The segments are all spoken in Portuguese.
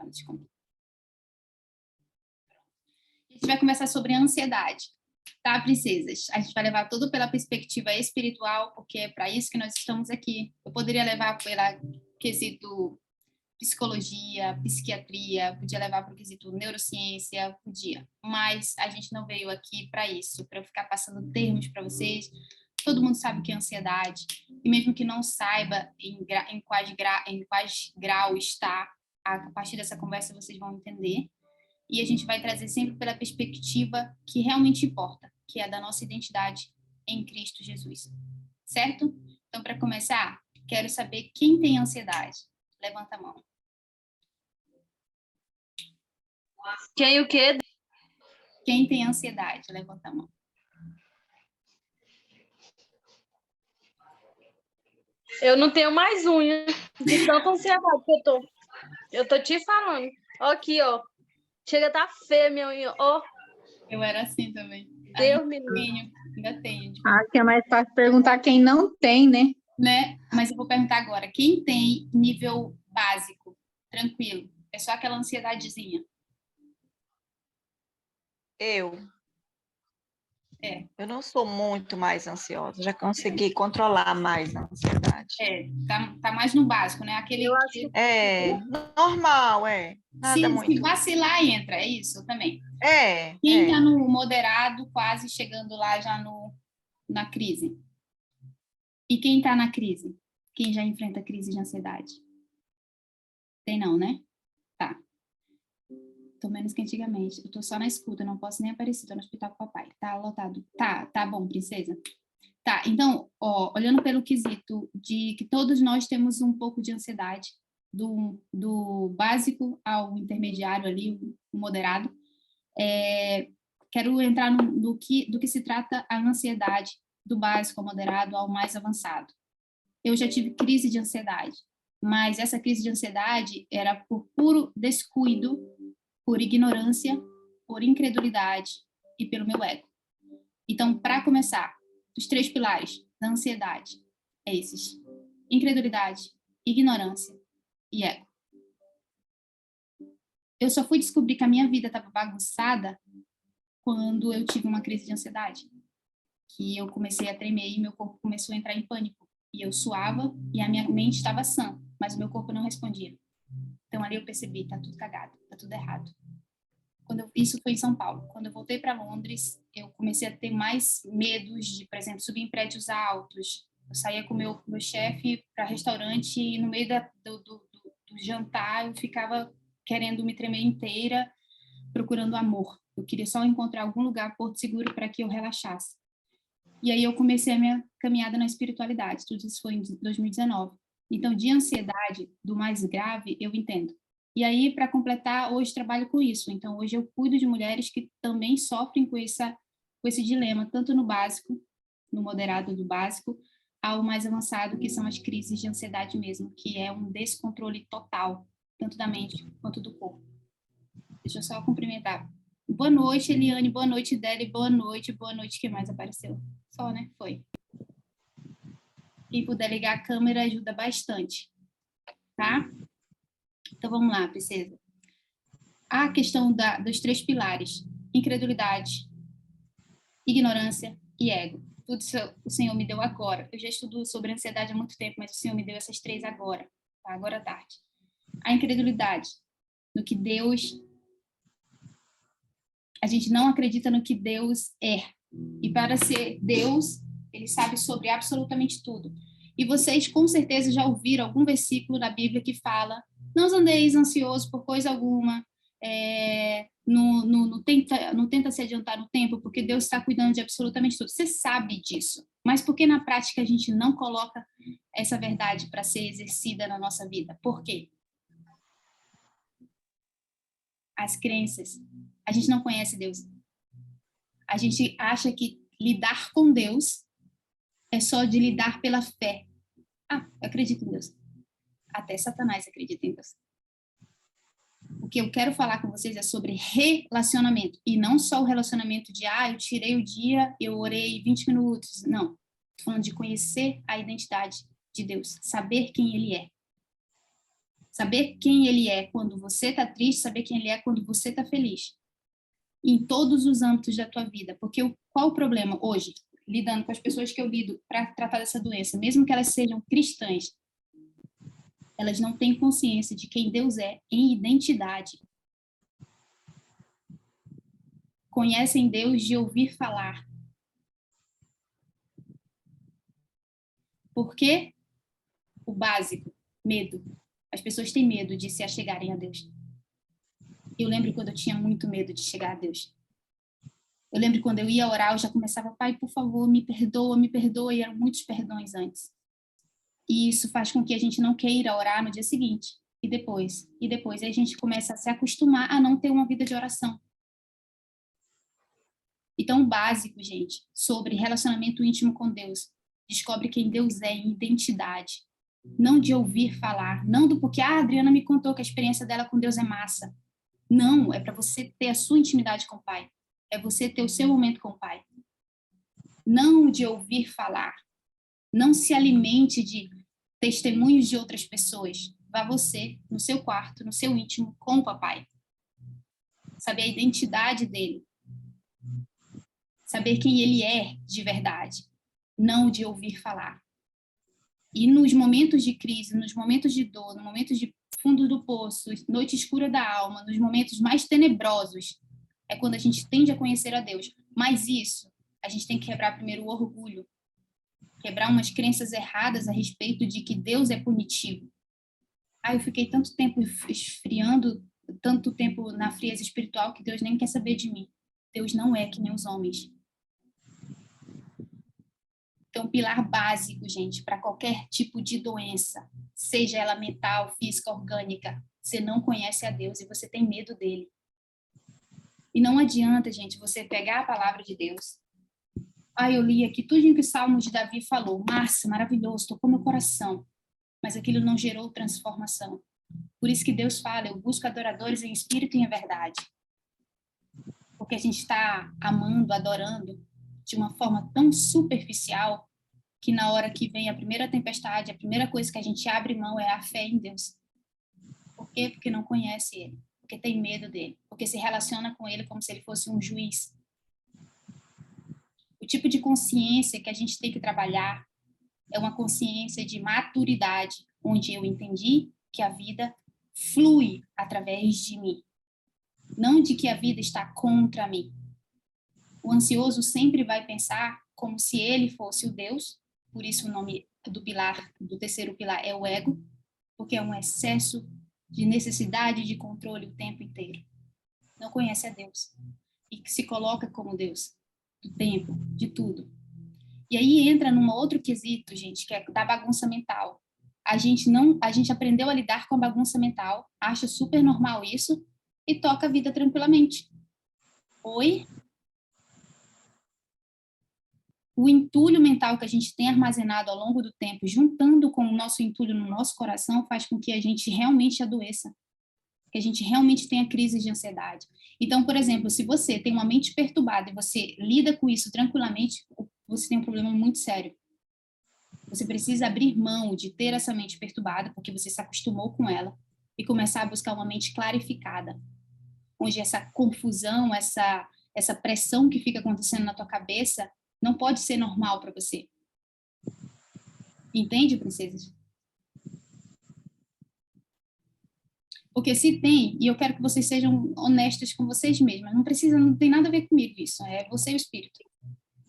desculpa. A gente vai conversar sobre a ansiedade, tá, princesas? A gente vai levar tudo pela perspectiva espiritual, porque é para isso que nós estamos aqui. Eu poderia levar pela quesito psicologia, psiquiatria, podia levar para o quesito neurociência, podia. Mas a gente não veio aqui para isso, para eu ficar passando termos para vocês. Todo mundo sabe o que é ansiedade, e mesmo que não saiba em quais grau está, a partir dessa conversa vocês vão entender. E a gente vai trazer sempre pela perspectiva que realmente importa, que é a da nossa identidade em Cristo Jesus. Certo? Então, para começar, quero saber quem tem ansiedade. Levanta a mão. Quem o quê? Quem tem ansiedade? Levanta a mão. Eu não tenho mais unha de tanta ansiedade que eu tô. Eu tô te falando. Ó aqui, ó. Chega, tá feia minha unha. Ó. Eu era assim também. Deus me livre. Ainda tenho. Que é mais fácil perguntar quem não tem, né? Mas eu vou perguntar agora. Quem tem nível básico, tranquilo? É só aquela ansiedadezinha? Eu não sou muito mais ansiosa, já consegui controlar mais a ansiedade. Tá mais no básico, né? Aquele que... normal, nada muito. Se vacilar, entra, é isso? Eu também. Quem tá no moderado, quase chegando lá já na crise? E quem tá na crise? Quem já enfrenta crise de ansiedade? Tem não, né? Tá. Tô menos que antigamente. Eu tô só na escuta, não posso nem aparecer, tô no hospital com o papai. Tá lotado. Tá bom, princesa. Tá, então, olhando pelo quesito de que todos nós temos um pouco de ansiedade, do básico ao intermediário ali, o moderado, quero entrar do que se trata a ansiedade, do básico ao moderado ao mais avançado. Eu já tive crise de ansiedade, mas essa crise de ansiedade era por puro descuido, por ignorância, por incredulidade e pelo meu ego. Então, para começar, os 3 pilares da ansiedade é esses: incredulidade, ignorância e ego. Eu só fui descobrir que a minha vida estava bagunçada quando eu tive uma crise de ansiedade, que eu comecei a tremer e meu corpo começou a entrar em pânico. E eu suava e a minha mente estava sã, mas o meu corpo não respondia. Então, ali eu percebi, tá tudo cagado, tá tudo errado. Isso foi em São Paulo. Quando eu voltei para Londres, eu comecei a ter mais medos de, por exemplo, subir em prédios altos. Eu saía com o meu chefe para restaurante e no meio do jantar eu ficava querendo me tremer inteira, procurando amor. Eu queria só encontrar algum lugar, porto seguro, para que eu relaxasse. E aí eu comecei a minha caminhada na espiritualidade. Tudo isso foi em 2019. Então, de ansiedade, do mais grave, eu entendo. E aí, para completar, hoje trabalho com isso. Então, hoje eu cuido de mulheres que também sofrem com esse dilema, tanto no básico, no moderado do básico, ao mais avançado, que são as crises de ansiedade mesmo, que é um descontrole total, tanto da mente quanto do corpo. Deixa eu só cumprimentar. Boa noite, Eliane. Boa noite, Deli. Boa noite. Boa noite. Quem mais apareceu? Só, né? Foi. Quem puder ligar a câmera ajuda bastante. Tá? Então, vamos lá, princesa. A questão dos 3 pilares: incredulidade, ignorância e ego. Tudo isso o Senhor me deu agora. Eu já estudo sobre ansiedade há muito tempo, mas o Senhor me deu essas 3 agora. Tá? Agora à tarde. A incredulidade no que Deus... A gente não acredita no que Deus é. E para ser Deus, Ele sabe sobre absolutamente tudo. E vocês, com certeza, já ouviram algum versículo da Bíblia que fala: não andeis ansiosos por coisa alguma, não tenta se adiantar no tempo, porque Deus está cuidando de absolutamente tudo. Você sabe disso. Mas por que na prática a gente não coloca essa verdade para ser exercida na nossa vida? Por quê? As crenças. A gente não conhece Deus. A gente acha que lidar com Deus é só de lidar pela fé. Eu acredito em Deus. Até Satanás acredita em Deus. O que eu quero falar com vocês é sobre relacionamento. E não só o relacionamento de, eu tirei o dia, eu orei 20 minutos. Não. Estou falando de conhecer a identidade de Deus. Saber quem Ele é. Saber quem ele é quando você está triste, saber quem ele é quando você está feliz. Em todos os âmbitos da tua vida. Porque qual o problema hoje, lidando com as pessoas que eu lido para tratar dessa doença, mesmo que elas sejam cristãs, elas não têm consciência de quem Deus é em identidade. Conhecem Deus de ouvir falar. Por quê? O básico, medo. As pessoas têm medo de se achegarem a Deus. Eu lembro quando eu tinha muito medo de chegar a Deus. Eu lembro quando eu ia orar, eu já começava, Pai, por favor, me perdoa, e eram muitos perdões antes. E isso faz com que a gente não queira orar no dia seguinte, e depois. E aí a gente começa a se acostumar a não ter uma vida de oração. Então, o básico, gente, sobre relacionamento íntimo com Deus, descobre quem Deus é em identidade. Não de ouvir falar, não do porque a Adriana me contou que a experiência dela com Deus é massa. Não, é para você ter a sua intimidade com o Pai. É você ter o seu momento com o Pai. Não de ouvir falar. Não se alimente de testemunhos de outras pessoas. Vá você, no seu quarto, no seu íntimo, com o papai. Saber a identidade dele. Saber quem ele é de verdade. Não de ouvir falar. E nos momentos de crise, nos momentos de dor, nos momentos de fundo do poço, noite escura da alma, nos momentos mais tenebrosos, é quando a gente tende a conhecer a Deus. Mas isso, a gente tem que quebrar primeiro o orgulho. Quebrar umas crenças erradas a respeito de que Deus é punitivo. Eu fiquei tanto tempo esfriando, tanto tempo na frieza espiritual que Deus nem quer saber de mim. Deus não é que nem os homens. Então, pilar básico, gente, para qualquer tipo de doença, seja ela mental, física, orgânica, você não conhece a Deus e você tem medo dele. E não adianta, gente, você pegar a palavra de Deus. Eu li aqui tudo que o Salmo de Davi falou. Massa, maravilhoso, tocou meu coração. Mas aquilo não gerou transformação. Por isso que Deus fala, eu busco adoradores em espírito e em verdade. Porque a gente está amando, adorando de uma forma tão superficial que na hora que vem a primeira tempestade, a primeira coisa que a gente abre mão é a fé em Deus. Por quê? Porque não conhece ele. Porque tem medo dele. Porque se relaciona com ele como se ele fosse um juiz. O tipo de consciência que a gente tem que trabalhar é uma consciência de maturidade, onde eu entendi que a vida flui através de mim, não de que a vida está contra mim. O ansioso sempre vai pensar como se ele fosse o Deus, por isso o nome do terceiro pilar é o ego, porque é um excesso de necessidade de controle o tempo inteiro. Não conhece a Deus e que se coloca como Deus do tempo, de tudo. E aí entra num outro quesito, gente, que é da bagunça mental. A gente aprendeu a lidar com a bagunça mental, acha super normal isso e toca a vida tranquilamente. Oi? O entulho mental que a gente tem armazenado ao longo do tempo, juntando com o nosso entulho no nosso coração, faz com que a gente realmente adoeça, que a gente realmente tenha crises de ansiedade. Então, por exemplo, se você tem uma mente perturbada e você lida com isso tranquilamente, você tem um problema muito sério. Você precisa abrir mão de ter essa mente perturbada, porque você se acostumou com ela, e começar a buscar uma mente clarificada, onde essa confusão, essa pressão que fica acontecendo na tua cabeça não pode ser normal para você. Entende, princesas? Porque se tem, e eu quero que vocês sejam honestas com vocês mesmas, não tem nada a ver comigo isso, é você e o espírito.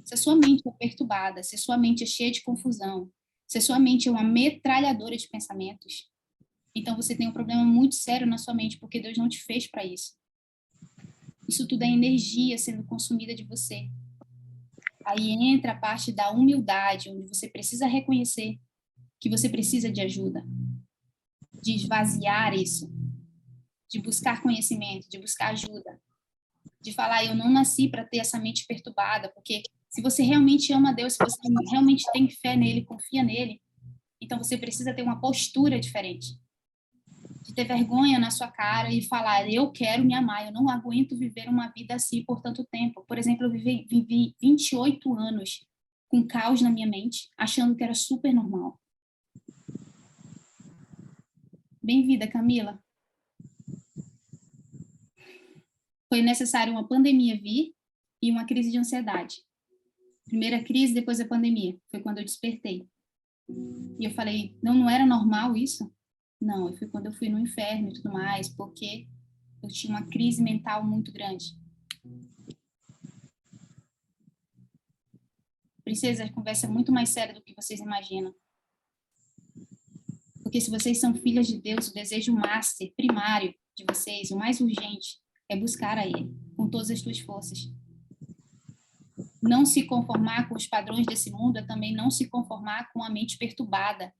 Se a sua mente é perturbada, se a sua mente é cheia de confusão, se a sua mente é uma metralhadora de pensamentos, então você tem um problema muito sério na sua mente, porque Deus não te fez para isso. Isso tudo é energia sendo consumida de você. Aí entra a parte da humildade, onde você precisa reconhecer que você precisa de ajuda, de esvaziar isso, de buscar conhecimento, de buscar ajuda, de falar, eu não nasci para ter essa mente perturbada, porque se você realmente ama Deus, se você realmente tem fé nele, confia nele, então você precisa ter uma postura diferente. De ter vergonha na sua cara e falar, eu quero me amar, eu não aguento viver uma vida assim por tanto tempo. Por exemplo, eu vivi 28 anos com caos na minha mente, achando que era super normal. Bem-vinda, Camila. Foi necessário uma pandemia vir e uma crise de ansiedade. Primeira crise, depois a pandemia. Foi quando eu despertei. E eu falei, não era normal isso? Não, foi quando eu fui no inferno e tudo mais, porque eu tinha uma crise mental muito grande. Princesa, a conversa é muito mais séria do que vocês imaginam. Porque se vocês são filhas de Deus, o desejo master, primário de vocês, o mais urgente, é buscar a Ele, com todas as suas forças. Não se conformar com os padrões desse mundo é também não se conformar com a mente perturbada,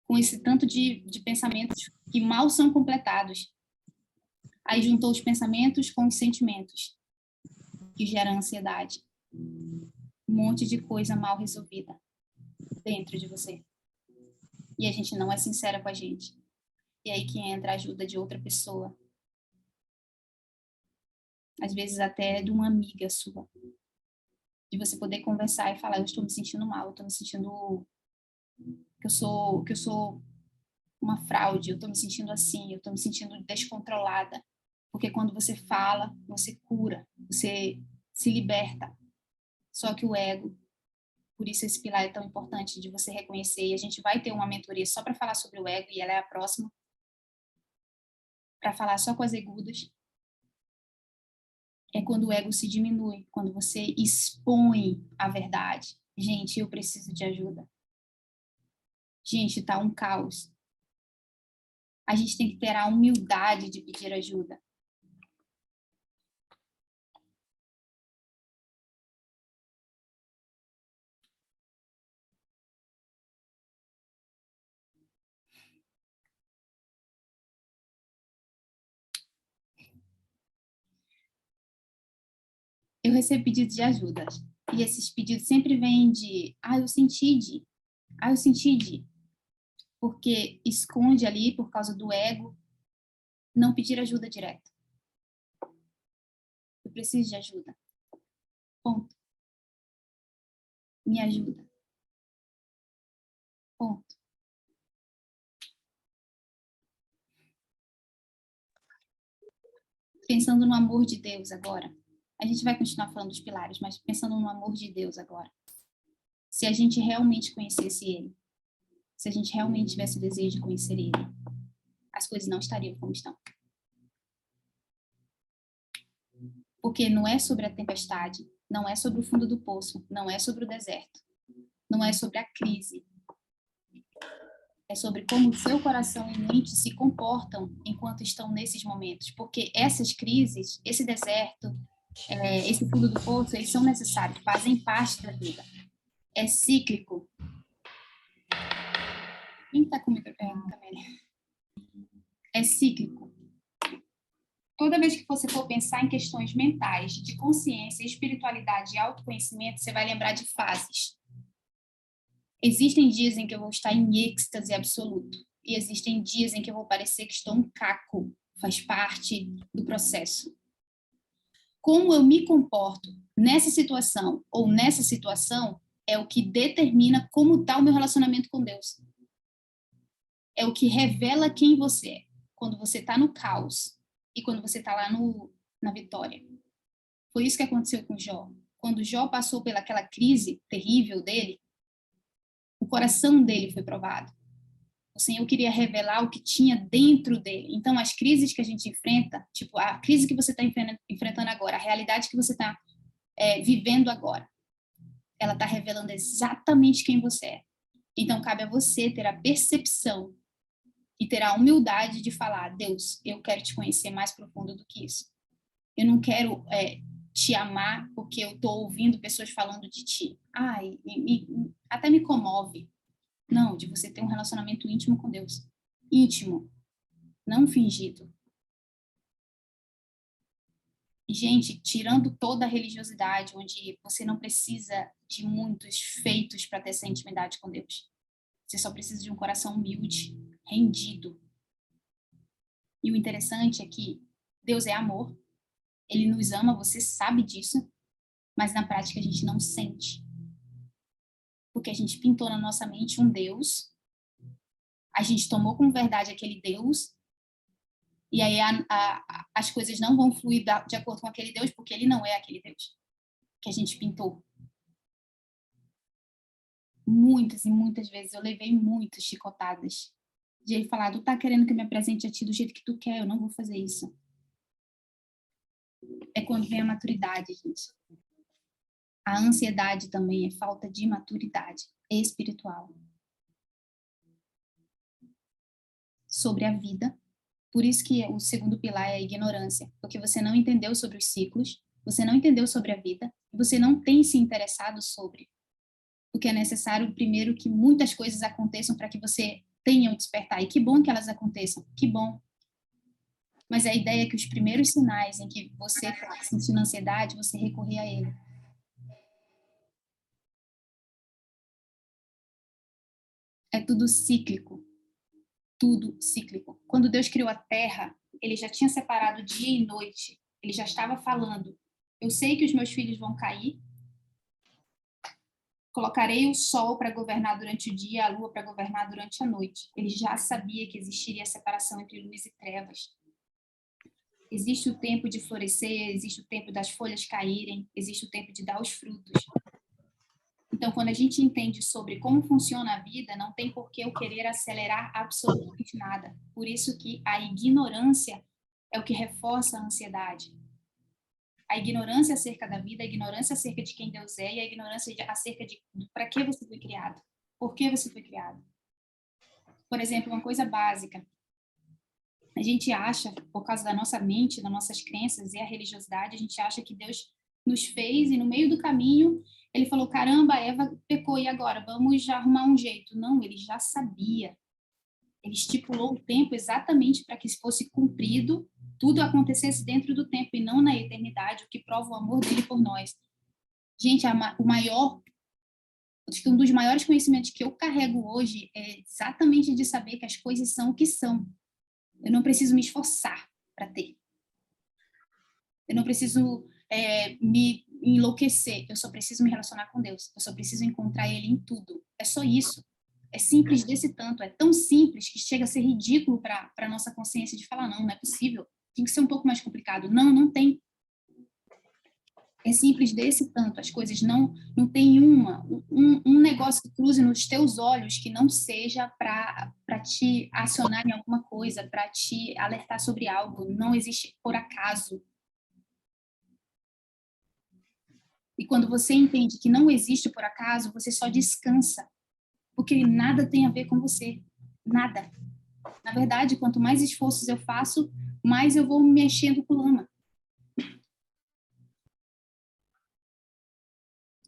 com esse tanto de pensamentos que mal são completados. Aí juntou os pensamentos com os sentimentos, que gera ansiedade. Um monte de coisa mal resolvida dentro de você. E a gente não é sincera com a gente. E aí que entra a ajuda de outra pessoa. Às vezes até de uma amiga sua. De você poder conversar e falar, eu estou me sentindo mal, eu estou me sentindo que eu sou uma fraude, eu estou me sentindo assim, eu estou me sentindo descontrolada. Porque quando você fala, você cura, você se liberta. Só que o ego, por isso esse pilar é tão importante de você reconhecer, e a gente vai ter uma mentoria só para falar sobre o ego, e ela é a próxima, para falar só com as agudas. É quando o ego se diminui, quando você expõe a verdade. Gente, eu preciso de ajuda. Gente, tá um caos. A gente tem que ter a humildade de pedir ajuda. Eu recebo pedidos de ajuda. E esses pedidos sempre vêm de, eu senti de. Porque esconde ali, por causa do ego, não pedir ajuda direto. Eu preciso de ajuda. Ponto. Me ajuda. Ponto. Pensando no amor de Deus agora. A gente vai continuar falando dos pilares, mas pensando no amor de Deus agora. Se a gente realmente conhecesse Ele, se a gente realmente tivesse o desejo de conhecer Ele, as coisas não estariam como estão. Porque não é sobre a tempestade, não é sobre o fundo do poço, não é sobre o deserto, não é sobre a crise. É sobre como o seu coração e mente se comportam enquanto estão nesses momentos. Porque essas crises, esse deserto, esse fundo do poço, eles são necessários, fazem parte da vida. É cíclico. Quem está com o microfone? É cíclico. Toda vez que você for pensar em questões mentais, de consciência, espiritualidade e autoconhecimento, você vai lembrar de fases. Existem dias em que eu vou estar em êxtase absoluto. E existem dias em que eu vou parecer que estou um caco. Faz parte do processo. Como eu me comporto nessa situação ou nessa situação é o que determina como está o meu relacionamento com Deus. É o que revela quem você é. Quando você está no caos e quando você está lá na vitória. Foi isso que aconteceu com Jó. Quando Jó passou pelaquela crise terrível dele, o coração dele foi provado. O Senhor queria revelar o que tinha dentro dele. Então, as crises que a gente enfrenta, tipo a crise que você está enfrentando agora, a realidade que você está vivendo agora, ela está revelando exatamente quem você é. Então, cabe a você ter a percepção e ter a humildade de falar, Deus, eu quero te conhecer mais profundo do que isso. Eu não quero te amar porque eu estou ouvindo pessoas falando de ti. Até me comove. Não, de você ter um relacionamento íntimo com Deus. Íntimo, não fingido. E, gente, tirando toda a religiosidade, onde você não precisa de muitos feitos para ter essa intimidade com Deus. Você só precisa de um coração humilde, rendido. E o interessante é que Deus é amor. Ele nos ama, você sabe disso, mas na prática a gente não sente. Porque a gente pintou na nossa mente um Deus A gente tomou como verdade aquele Deus, e aí as coisas não vão fluir de acordo com aquele Deus, porque ele não é aquele Deus que a gente pintou. Muitas e muitas vezes eu levei muitas chicotadas de ele falar, tu tá querendo que eu me apresente a ti do jeito que tu quer, eu não vou fazer isso. É quando vem a maturidade, gente. A ansiedade também é falta de maturidade espiritual sobre a vida. Por isso que o segundo pilar é a ignorância, porque você não entendeu sobre os ciclos, você não entendeu sobre a vida, você não tem se interessado sobre. Porque é necessário, primeiro, que muitas coisas aconteçam para que você tenha o despertar. E que bom que elas aconteçam, que bom. Mas a ideia é que os primeiros sinais em que você está sentindo ansiedade, você recorrer a ele. É tudo cíclico. Tudo cíclico. Quando Deus criou a Terra, ele já tinha separado dia e noite. Ele já estava falando, eu sei que os meus filhos vão cair, colocarei o sol para governar durante o dia, a lua para governar durante a noite. Ele já sabia que existiria a separação entre luz e trevas. Existe o tempo de florescer, existe o tempo das folhas caírem, existe o tempo de dar os frutos. Então, quando a gente entende sobre como funciona a vida, não tem por que eu querer acelerar absolutamente nada. Por isso que a ignorância é o que reforça a ansiedade. A ignorância acerca da vida, a ignorância acerca de quem Deus é e a ignorância acerca de para que você foi criado, por que você foi criado. Por exemplo, uma coisa básica. A gente acha, por causa da nossa mente, das nossas crenças e a religiosidade, a gente acha que Deus nos fez e no meio do caminho ele falou, caramba, Eva pecou e agora? Vamos já arrumar um jeito. Não, ele já sabia. Ele estipulou o tempo exatamente para que fosse cumprido, tudo acontecesse dentro do tempo e não na eternidade, o que prova o amor dele por nós. Gente, acho que um dos maiores conhecimentos que eu carrego hoje é exatamente de saber que as coisas são o que são. Eu não preciso me esforçar para ter. Eu não preciso me enlouquecer. Eu só preciso me relacionar com Deus. Eu só preciso encontrar Ele em tudo. É só isso. É simples desse tanto. É tão simples que chega a ser ridículo para a nossa consciência de falar, não é possível. Tem que ser um pouco mais complicado. Não, não tem. É simples desse tanto. As coisas não tem um negócio que cruze nos teus olhos que não seja para te acionar em alguma coisa, para te alertar sobre algo. Não existe por acaso. E quando você entende que não existe por acaso, você só descansa. Porque nada tem a ver com você. Nada. Na verdade, quanto mais esforços eu faço, mais eu vou me mexendo com lama.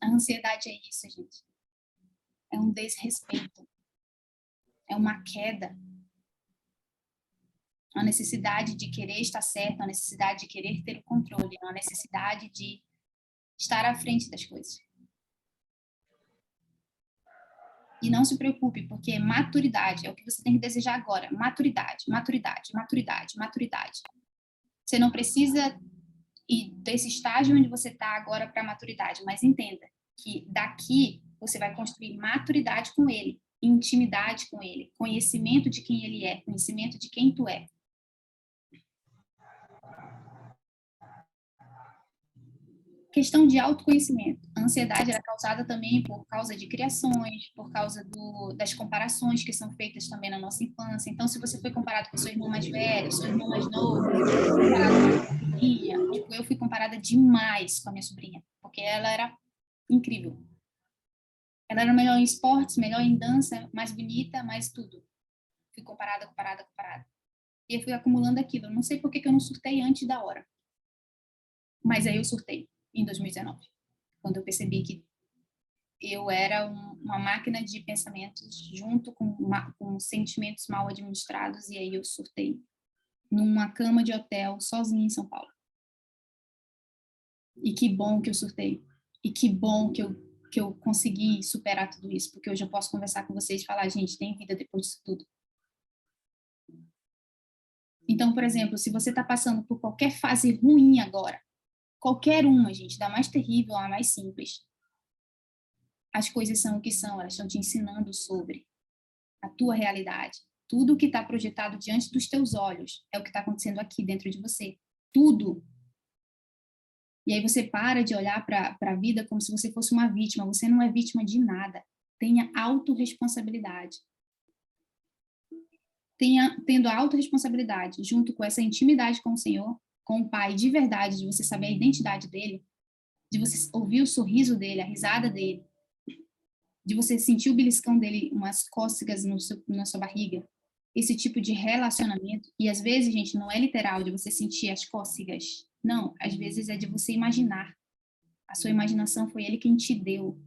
A ansiedade é isso, gente. É um desrespeito. É uma queda. Uma necessidade de querer estar certo, uma necessidade de querer ter o controle, uma necessidade de estar à frente das coisas. E não se preocupe, porque maturidade é o que você tem que desejar agora. Maturidade, maturidade, maturidade, maturidade. Você não precisa ir desse estágio onde você está agora para a maturidade, mas entenda que daqui você vai construir maturidade com ele, intimidade com ele, conhecimento de quem ele é, conhecimento de quem tu é. Questão de autoconhecimento. A ansiedade era causada também por causa de criações, por causa das comparações que são feitas também na nossa infância. Então, se você foi comparado com seu irmão mais velho, seu irmão mais novo, comparado com a sua sobrinha, tipo, eu fui comparada demais com a minha sobrinha, porque ela era incrível. Ela era melhor em esportes, melhor em dança, mais bonita, mais tudo. Fui comparada. E eu fui acumulando aquilo. Eu não sei por que eu não surtei antes da hora. Mas aí eu surtei em 2019, quando eu percebi que eu era uma máquina de pensamentos junto com sentimentos mal administrados, e aí eu surtei numa cama de hotel sozinha em São Paulo. E que bom que eu surtei. E que bom que eu consegui superar tudo isso, porque hoje eu posso conversar com vocês e falar, gente, tem vida depois disso tudo. Então, por exemplo, se você está passando por qualquer fase ruim agora, qualquer uma, gente, da mais terrível à mais simples, as coisas são o que são, elas estão te ensinando sobre a tua realidade. Tudo que está projetado diante dos teus olhos é o que está acontecendo aqui dentro de você. Tudo. E aí você para de olhar para a vida como se você fosse uma vítima. Você não é vítima de nada. Tenha autorresponsabilidade. Tendo a autorresponsabilidade, junto com essa intimidade com o Senhor, com o Pai de verdade, de você saber a identidade dele, de você ouvir o sorriso dele, a risada dele, de você sentir o beliscão dele, umas cócegas na sua barriga, esse tipo de relacionamento, e às vezes, gente, não é literal de você sentir as cócegas, não, às vezes é de você imaginar. A sua imaginação foi ele quem te deu.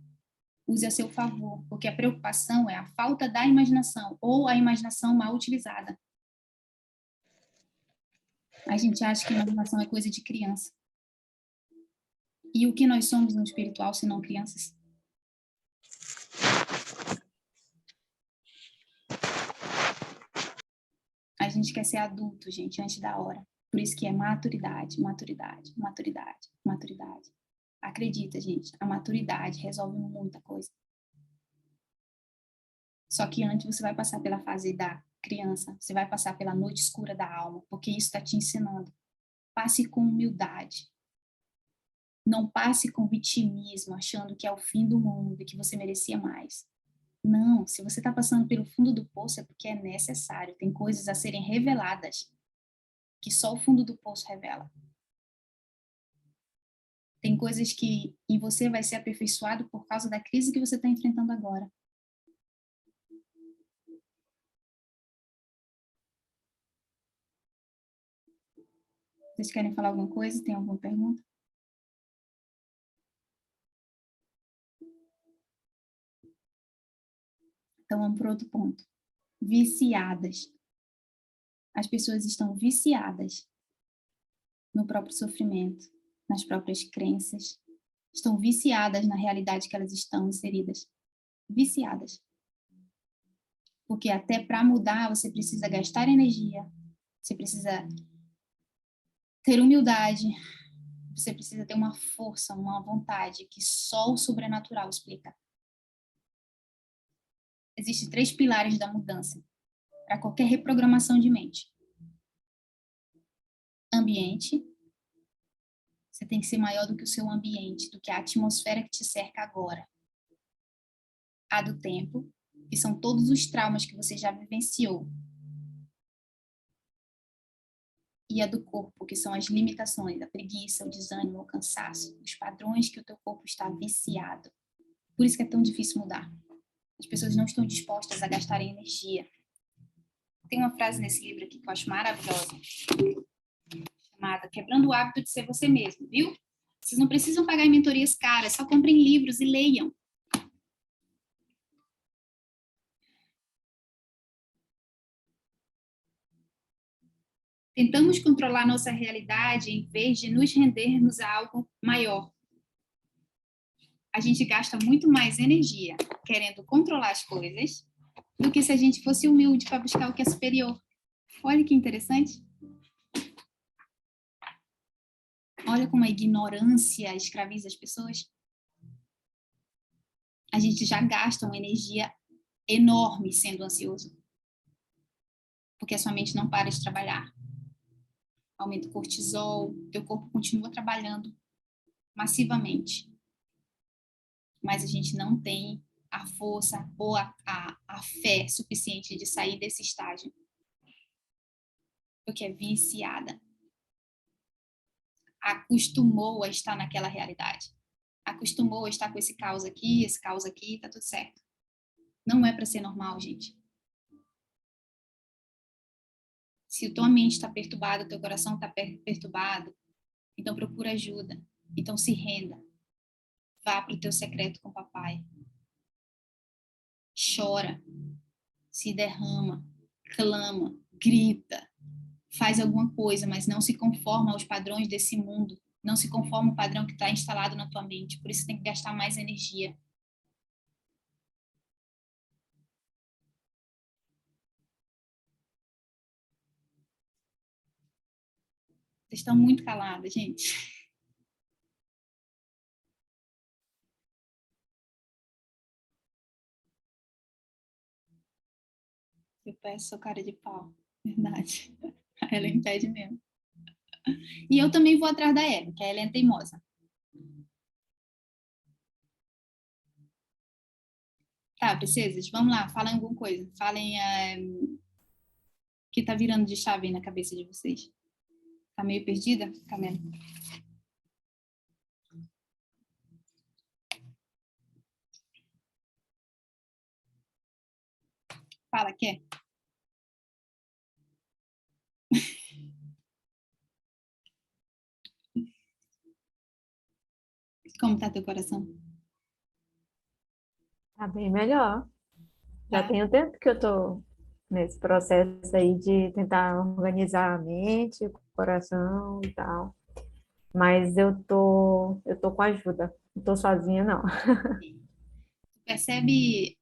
Use a seu favor, porque a preocupação é a falta da imaginação, ou a imaginação mal utilizada. A gente acha que imaginação é coisa de criança. E o que nós somos no espiritual, se não crianças? A gente quer ser adulto, gente, antes da hora. Por isso que é maturidade, maturidade, maturidade, maturidade. Acredita, gente, a maturidade resolve muita coisa. Só que antes você vai passar pela fase da criança, você vai passar pela noite escura da alma, porque isso está te ensinando. Passe com humildade. Não passe com vitimismo, achando que é o fim do mundo e que você merecia mais. Não, se você está passando pelo fundo do poço é porque é necessário. Tem coisas a serem reveladas que só o fundo do poço revela. Tem coisas que em você vai ser aperfeiçoado por causa da crise que você está enfrentando agora. Vocês querem falar alguma coisa? Tem alguma pergunta? Então, vamos para outro ponto. Viciadas. As pessoas estão viciadas no próprio sofrimento, nas próprias crenças. Estão viciadas na realidade que elas estão inseridas. Viciadas. Porque até para mudar, você precisa gastar energia, você precisa ter humildade, você precisa ter uma força, uma vontade que só o sobrenatural explica. Existem 3 pilares da mudança para qualquer reprogramação de mente. Ambiente. Você tem que ser maior do que o seu ambiente, do que a atmosfera que te cerca agora. A do tempo, que são todos os traumas que você já vivenciou. E a do corpo, que são as limitações, a preguiça, o desânimo, o cansaço, os padrões que o teu corpo está viciado. Por isso que é tão difícil mudar. As pessoas não estão dispostas a gastarem energia. Tem uma frase nesse livro aqui que eu acho maravilhosa, chamada Quebrando o Hábito de Ser Você Mesmo, viu? Vocês não precisam pagar em mentorias caras, só comprem livros e leiam. Tentamos controlar nossa realidade em vez de nos rendermos a algo maior. A gente gasta muito mais energia querendo controlar as coisas do que se a gente fosse humilde para buscar o que é superior. Olha que interessante. Olha como a ignorância escraviza as pessoas. A gente já gasta uma energia enorme sendo ansioso. Porque a sua mente não para de trabalhar. Aumenta o cortisol, teu corpo continua trabalhando massivamente. Mas a gente não tem a força ou a fé suficiente de sair desse estágio. Porque é viciada. Acostumou a estar naquela realidade. Acostumou a estar com esse caos aqui, tá tudo certo. Não é para ser normal, gente. Se a tua mente está perturbada, teu coração está perturbado, então procura ajuda. Então se renda. Vá para o teu secreto com o papai. Chora. Se derrama. Clama. Grita. Faz alguma coisa, mas não se conforma aos padrões desse mundo. Não se conforma ao padrão que está instalado na tua mente. Por isso tem que gastar mais energia. Vocês estão muito caladas, gente. Eu peço cara de pau. Verdade. Ela impede mesmo. E eu também vou atrás da Ellen, que a Ellen é teimosa. Tá, princesas, vamos lá, falem alguma coisa. Falem o que tá virando de chave aí na cabeça de vocês. Tá meio perdida, Camila? Fala, quer? Como tá teu coração? Tá bem melhor. Já Tá. tem um tempo que eu tô nesse processo aí de tentar organizar a mente, o coração e tal. Mas eu tô com ajuda. Não tô sozinha, não. Percebe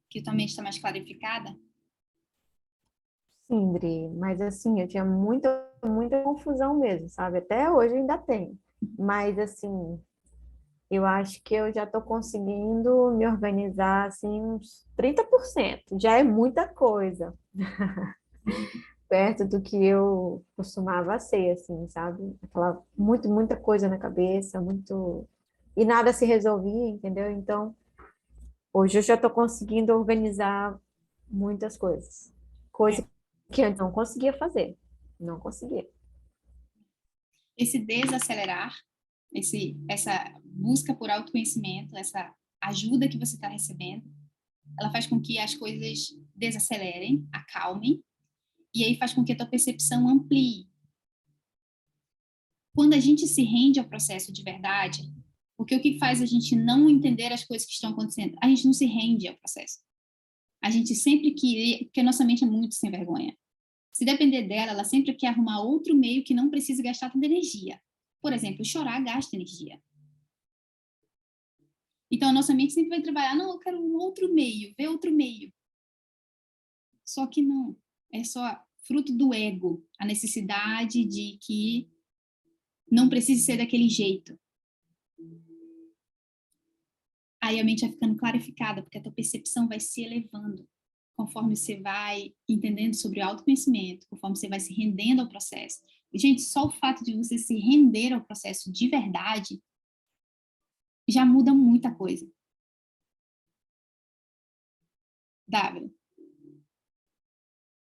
que tua mente está mais clarificada? Sim, Dri, mas assim, eu tinha muita confusão mesmo, sabe? Até hoje ainda tem. Mas assim, eu acho que eu já tô conseguindo me organizar assim uns 30%. Já é muita coisa. Perto do que eu costumava ser, assim, sabe? Aquela muita coisa na cabeça, muito. E nada se resolvia, entendeu? Então, hoje eu já estou conseguindo organizar muitas coisas. É. Coisa que antes não conseguia fazer. Não conseguia. Esse desacelerar, essa busca por autoconhecimento, essa ajuda que você está recebendo, ela faz com que as coisas desacelerem, acalmem, e aí faz com que a tua percepção amplie. Quando a gente se rende ao processo de verdade, porque o que faz a gente não entender as coisas que estão acontecendo? A gente não se rende ao processo. A gente sempre queria, porque a nossa mente é muito sem vergonha. Se depender dela, ela sempre quer arrumar outro meio que não precise gastar tanta energia. Por exemplo, chorar gasta energia. Então, a nossa mente sempre vai trabalhar, não, eu quero um outro meio, ver outro meio. Só que não, é só fruto do ego, a necessidade de que não precise ser daquele jeito. Aí a mente vai ficando clarificada, porque a tua percepção vai se elevando conforme você vai entendendo sobre o autoconhecimento, conforme você vai se rendendo ao processo. E, gente, só o fato de você se render ao processo de verdade já muda muita coisa. Dávila,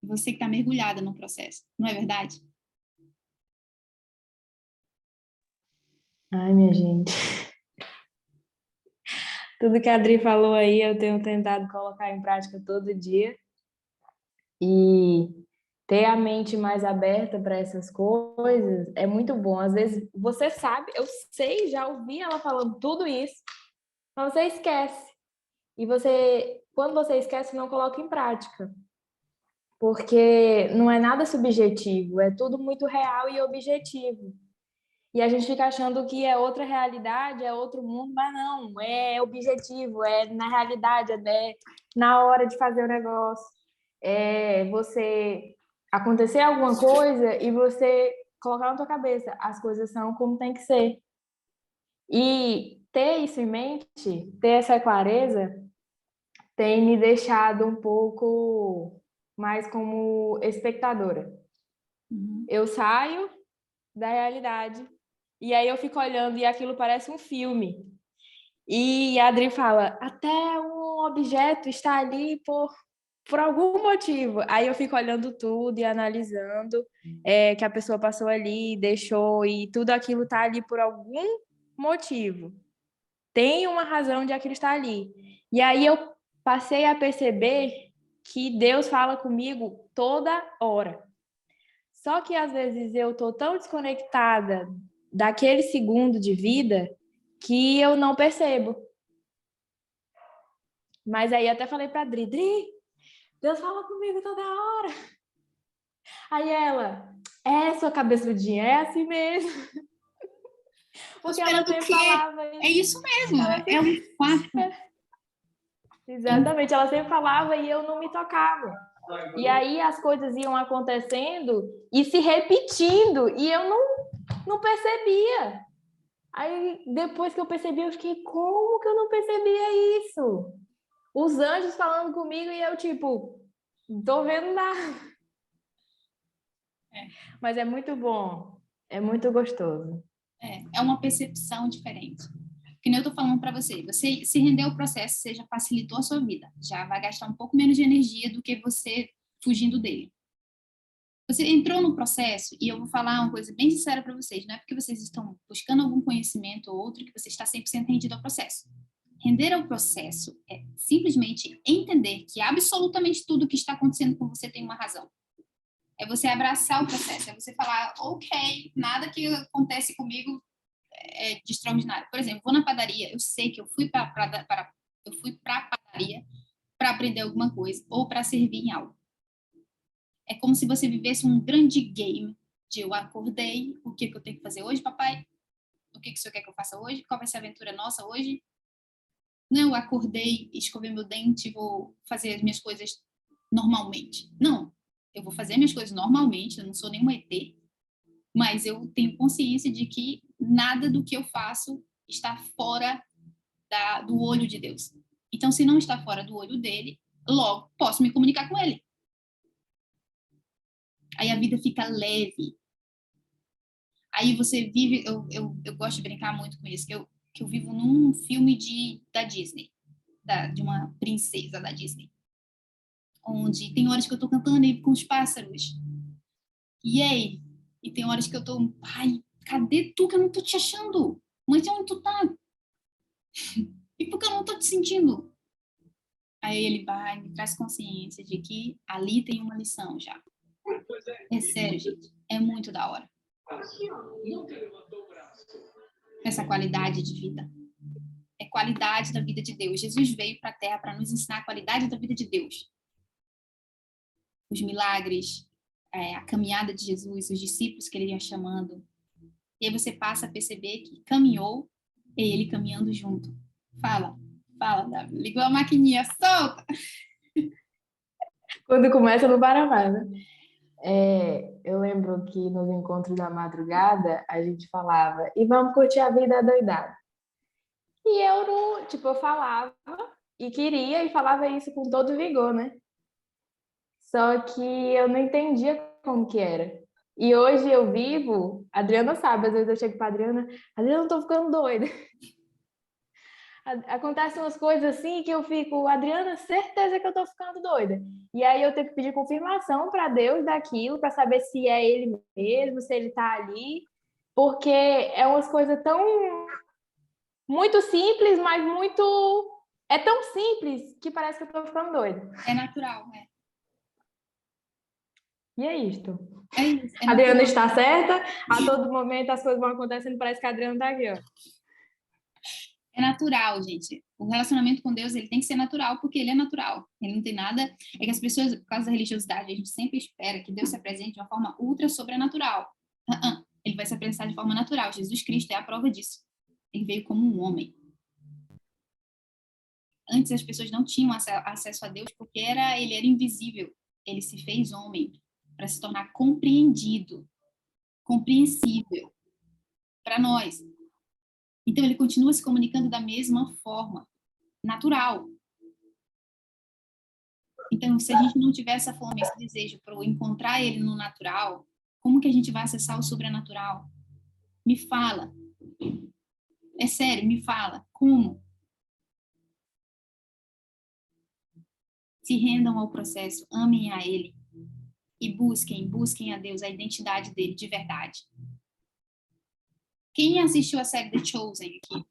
você que está mergulhada no processo, não é verdade? Ai, minha gente. Tudo que a Adri falou aí, eu tenho tentado colocar em prática todo dia. E ter a mente mais aberta para essas coisas é muito bom. Às vezes você sabe, eu sei, já ouvi ela falando tudo isso, mas você esquece. E você, quando você esquece, não coloca em prática. Porque não é nada subjetivo, é tudo muito real e objetivo. E a gente fica achando que é outra realidade, é outro mundo, mas não, é objetivo, é na realidade, é na hora de fazer o negócio. É você acontecer alguma coisa e você colocar na tua cabeça, as coisas são como tem que ser. E ter isso em mente, ter essa clareza, tem me deixado um pouco mais como espectadora. Eu saio da realidade e aí eu fico olhando e aquilo parece um filme. E a Adri fala, até um objeto está ali por algum motivo. Aí eu fico olhando tudo e analisando que a pessoa passou ali, deixou, e tudo aquilo está ali por algum motivo. Tem uma razão de aquilo estar ali. E aí eu passei a perceber que Deus fala comigo toda hora. Só que às vezes eu tô tão desconectada daquele segundo de vida que eu não percebo. Mas aí eu até falei pra Dri, Deus fala comigo toda hora. Aí ela, sua cabeçudinha, é assim mesmo. Porque ela sempre falava. É isso mesmo, é um fato. Exatamente, ela sempre falava e eu não me tocava. E aí as coisas iam acontecendo e se repetindo e eu não percebia. Aí depois que eu percebi, eu fiquei, como que eu não percebia isso? Os anjos falando comigo e eu tipo, Não tô vendo nada. É. Mas é muito bom. É muito gostoso. É uma percepção diferente. Que nem eu tô falando para você. Você se render ao processo, você já facilitou a sua vida. Já vai gastar um pouco menos de energia do que você fugindo dele. Você entrou no processo, e eu vou falar uma coisa bem sincera para vocês, não é porque vocês estão buscando algum conhecimento ou outro que você está 100% rendido ao processo. Render ao processo é simplesmente entender que absolutamente tudo que está acontecendo com você tem uma razão. É você abraçar o processo, é você falar, ok, nada que acontece comigo é de extraordinário. Por exemplo, vou na padaria, eu sei que eu fui para a padaria para aprender alguma coisa ou para servir em algo. É como se você vivesse um grande game de eu acordei, o que eu tenho que fazer hoje, papai? O que o senhor quer que eu faça hoje? Qual vai ser a aventura nossa hoje? Não, eu acordei, escovei meu dente, vou fazer as minhas coisas normalmente. Não, eu vou fazer minhas coisas normalmente, eu não sou nenhum ET, mas eu tenho consciência de que nada do que eu faço está fora do olho de Deus. Então, se não está fora do olho dele, logo posso me comunicar com ele. Aí a vida fica leve. Aí você vive... Eu gosto de brincar muito com isso, que eu vivo num filme da Disney, de uma princesa da Disney, onde tem horas que eu tô cantando aí com os pássaros. E tem horas que eu tô... Ai, cadê tu que eu não tô te achando? Mas onde tu tá? E por que eu não tô te sentindo? Aí ele vai, me traz consciência de que ali tem uma lição já. É sério, gente. É muito da hora. Essa qualidade de vida. É qualidade da vida de Deus. Jesus veio para a Terra para nos ensinar a qualidade da vida de Deus. Os milagres, a caminhada de Jesus, os discípulos que ele ia chamando. E aí você passa a perceber que caminhou e ele caminhando junto. Fala, Davi. Ligou a maquininha, solta! Quando começa no Paraná, né? Eu lembro que nos encontros da madrugada a gente falava, e vamos curtir a vida doidada. E eu não, eu falava e queria e falava isso com todo vigor, né? Só que eu não entendia como que era. E hoje eu vivo, a Adriana sabe, às vezes eu chego para a Adriana, eu tô ficando doida. Acontecem umas coisas assim que eu fico, Adriana, certeza que eu tô ficando doida. E aí eu tenho que pedir confirmação para Deus daquilo, para saber se é ele mesmo, se ele tá ali, porque é umas coisas tão muito simples, mas muito é tão simples que parece que eu tô ficando doida. É natural, né? E é isto. É isso. A Adriana está certa, a todo momento as coisas vão acontecendo, parece que a Adriana tá aqui, ó. É natural, gente. O relacionamento com Deus, ele tem que ser natural, porque ele é natural. Ele não tem nada... É que as pessoas, por causa da religiosidade, a gente sempre espera que Deus se apresente de uma forma ultra sobrenatural. Ele vai se apresentar de forma natural. Jesus Cristo é a prova disso. Ele veio como um homem. Antes as pessoas não tinham acesso a Deus porque ele era invisível. Ele se fez homem para se tornar compreendido, compreensível para nós. Então, ele continua se comunicando da mesma forma, natural. Então, se a gente não tiver essa fome, esse desejo para encontrar ele no natural, como que a gente vai acessar o sobrenatural? Me fala. É sério, me fala. Como? Se rendam ao processo, amem a ele e busquem a Deus, a identidade dele de verdade. Quem assistiu a série The Chosen aqui?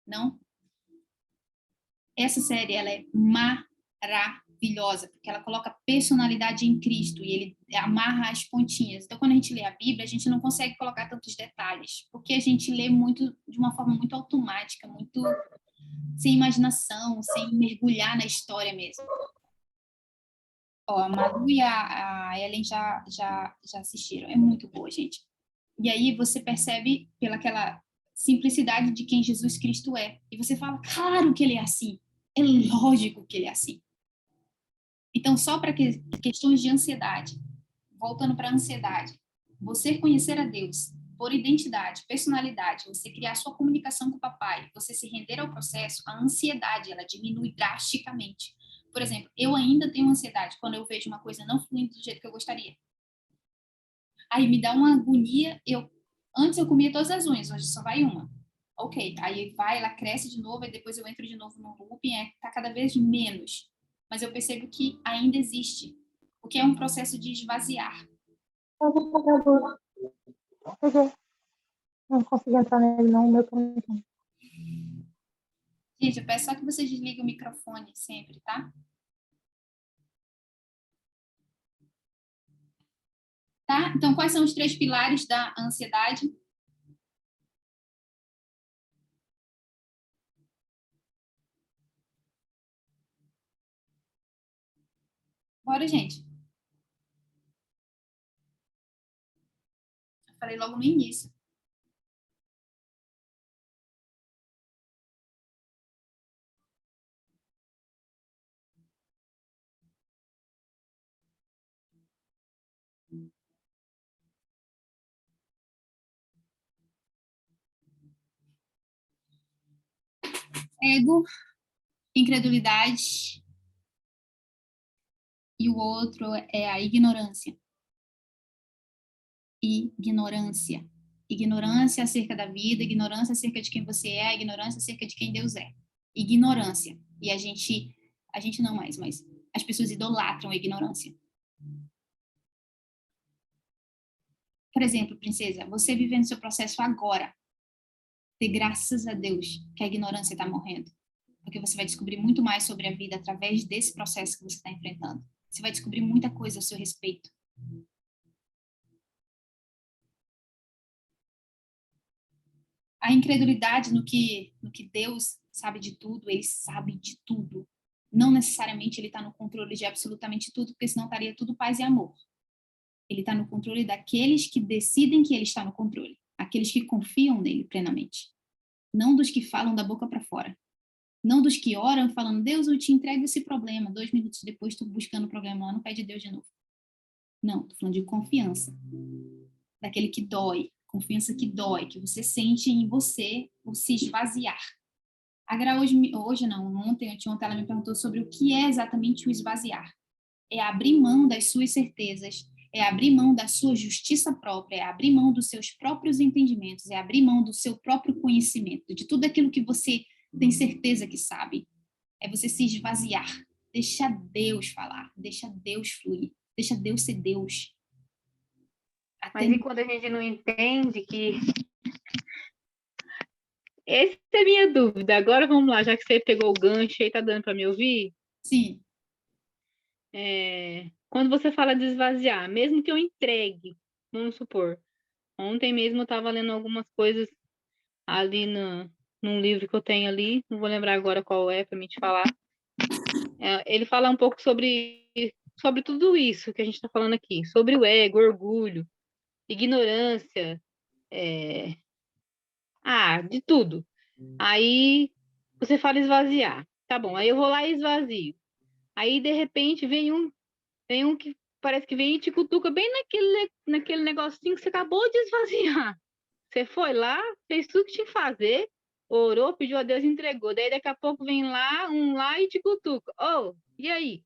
Não? Essa série, ela é maravilhosa, porque ela coloca personalidade em Cristo e ele amarra as pontinhas. Então, quando a gente lê a Bíblia, a gente não consegue colocar tantos detalhes, porque a gente lê muito de uma forma muito automática, muito sem imaginação, sem mergulhar na história mesmo. A Madu e a Ellen já assistiram. É muito boa, gente. E aí você percebe pelaquela simplicidade de quem Jesus Cristo é. E você fala, claro que ele é assim. É lógico que ele é assim. Então, só para questões de ansiedade, voltando para a ansiedade, você conhecer a Deus impor identidade, personalidade, você criar sua comunicação com o papai, você se render ao processo, a ansiedade, ela diminui drasticamente. Por exemplo, eu ainda tenho ansiedade quando eu vejo uma coisa não fluindo do jeito que eu gostaria. Aí me dá uma agonia, antes eu comia todas as unhas, hoje só vai uma. Ok, aí vai, ela cresce de novo, e depois eu entro de novo no looping, tá cada vez menos. Mas eu percebo que ainda existe, porque é um processo de esvaziar. Não consegui entrar nele, não, o meu também. Gente, eu peço só que vocês desliguem o microfone sempre, tá? Tá? Então, quais são os 3 pilares da ansiedade? Bora, gente. Eu falei logo no início. Ego, incredulidade, e o outro é a ignorância. Ignorância. Ignorância acerca da vida, ignorância acerca de quem você é, ignorância acerca de quem Deus é. Ignorância. E a gente não mais, mas as pessoas idolatram a ignorância. Por exemplo, princesa, você vivendo seu processo agora, dê graças a Deus que a ignorância está morrendo. Porque você vai descobrir muito mais sobre a vida através desse processo que você está enfrentando. Você vai descobrir muita coisa a seu respeito. A incredulidade no que Deus sabe de tudo, ele sabe de tudo. Não necessariamente ele está no controle de absolutamente tudo, porque senão estaria tudo paz e amor. Ele está no controle daqueles que decidem que ele está no controle. Aqueles que confiam nele plenamente. Não dos que falam da boca para fora. Não dos que oram falando, Deus, eu te entrego esse problema. 2 minutos depois, estou buscando o problema lá, não pede Deus de novo. Não, estou falando de confiança. Daquele que dói. Confiança que dói, que você sente em você o se esvaziar. A Gra hoje não, ontem ela me perguntou sobre o que é exatamente o esvaziar. É abrir mão das suas certezas, é abrir mão da sua justiça própria, é abrir mão dos seus próprios entendimentos, é abrir mão do seu próprio conhecimento, de tudo aquilo que você tem certeza que sabe. É você se esvaziar. Deixa Deus falar, deixa Deus fluir, deixa Deus ser Deus. Mas e quando a gente não entende que... Essa é a minha dúvida. Agora vamos lá, já que você pegou o gancho e tá dando para me ouvir. Sim. Quando você fala de esvaziar, mesmo que eu entregue, vamos supor, ontem mesmo eu estava lendo algumas coisas ali num livro que eu tenho ali, não vou lembrar agora qual é para me te falar. Ele fala um pouco sobre tudo isso que a gente está falando aqui, sobre o ego, orgulho, ignorância, de tudo. Aí você fala esvaziar, tá bom, aí eu vou lá e esvazio. Aí, de repente, vem um que parece que vem e te cutuca bem naquele negocinho que você acabou de esvaziar. Você foi lá, fez tudo que tinha que fazer, orou, pediu a Deus e entregou. Daí, daqui a pouco, vem um lá e te cutuca. Oh, e aí?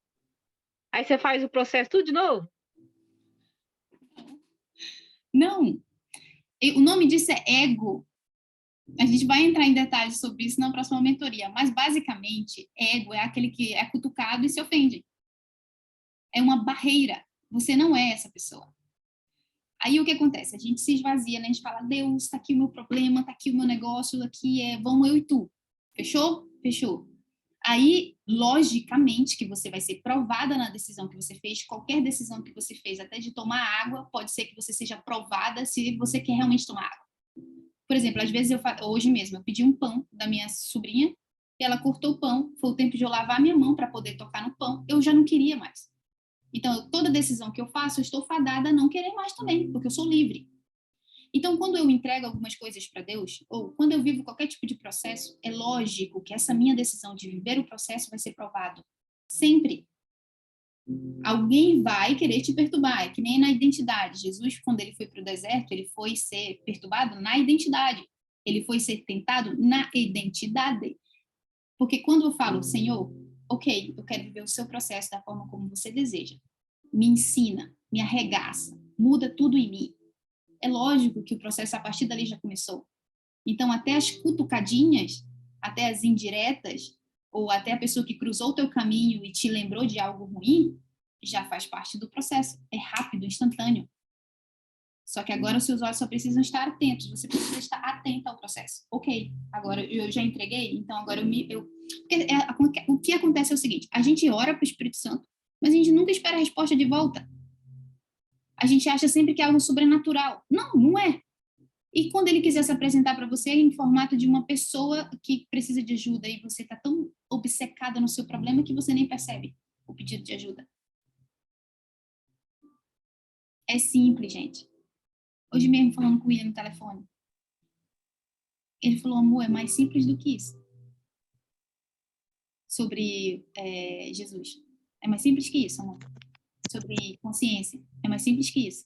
Aí você faz o processo tudo de novo? Não. O nome disso é ego. A gente vai entrar em detalhes sobre isso na próxima mentoria, mas basicamente, ego é aquele que é cutucado e se ofende. É uma barreira. Você não é essa pessoa. Aí o que acontece? A gente se esvazia, né? A gente fala, Deus, tá aqui o meu problema, tá aqui o meu negócio, aqui vamos eu e tu. Fechou? Fechou. Aí, logicamente, que você vai ser provada na decisão que você fez, qualquer decisão que você fez, até de tomar água, pode ser que você seja provada se você quer realmente tomar água. Por exemplo, às vezes hoje mesmo, eu pedi um pão da minha sobrinha, e ela cortou o pão, foi o tempo de eu lavar minha mão para poder tocar no pão, eu já não queria mais. Então, toda decisão que eu faço, eu estou fadada a não querer mais também, porque eu sou livre. Então, quando eu entrego algumas coisas para Deus, ou quando eu vivo qualquer tipo de processo, é lógico que essa minha decisão de viver o processo vai ser provado. Sempre. Alguém vai querer te perturbar, é que nem na identidade. Jesus, quando ele foi para o deserto, ele foi ser perturbado na identidade. Ele foi ser tentado na identidade. Porque quando eu falo, Senhor, ok, eu quero viver o seu processo da forma como você deseja. Me ensina, me arregaça, muda tudo em mim. É lógico que o processo a partir dali já começou. Então, até as cutucadinhas, até as indiretas, ou até a pessoa que cruzou o teu caminho e te lembrou de algo ruim, já faz parte do processo. É rápido, instantâneo. Só que agora os seus olhos só precisam estar atentos. Você precisa estar atento ao processo. Ok, agora eu já entreguei, então agora o que acontece é o seguinte, a gente ora para o Espírito Santo, mas a gente nunca espera a resposta de volta. A gente acha sempre que é algo sobrenatural. Não, não é. E quando ele quiser se apresentar para você em formato de uma pessoa que precisa de ajuda e você está tão obcecada no seu problema que você nem percebe o pedido de ajuda. É simples, gente. Hoje mesmo, falando com o William no telefone, ele falou, amor, é mais simples do que isso. Sobre Jesus. É mais simples que isso, amor. Sobre consciência. É mais simples que isso.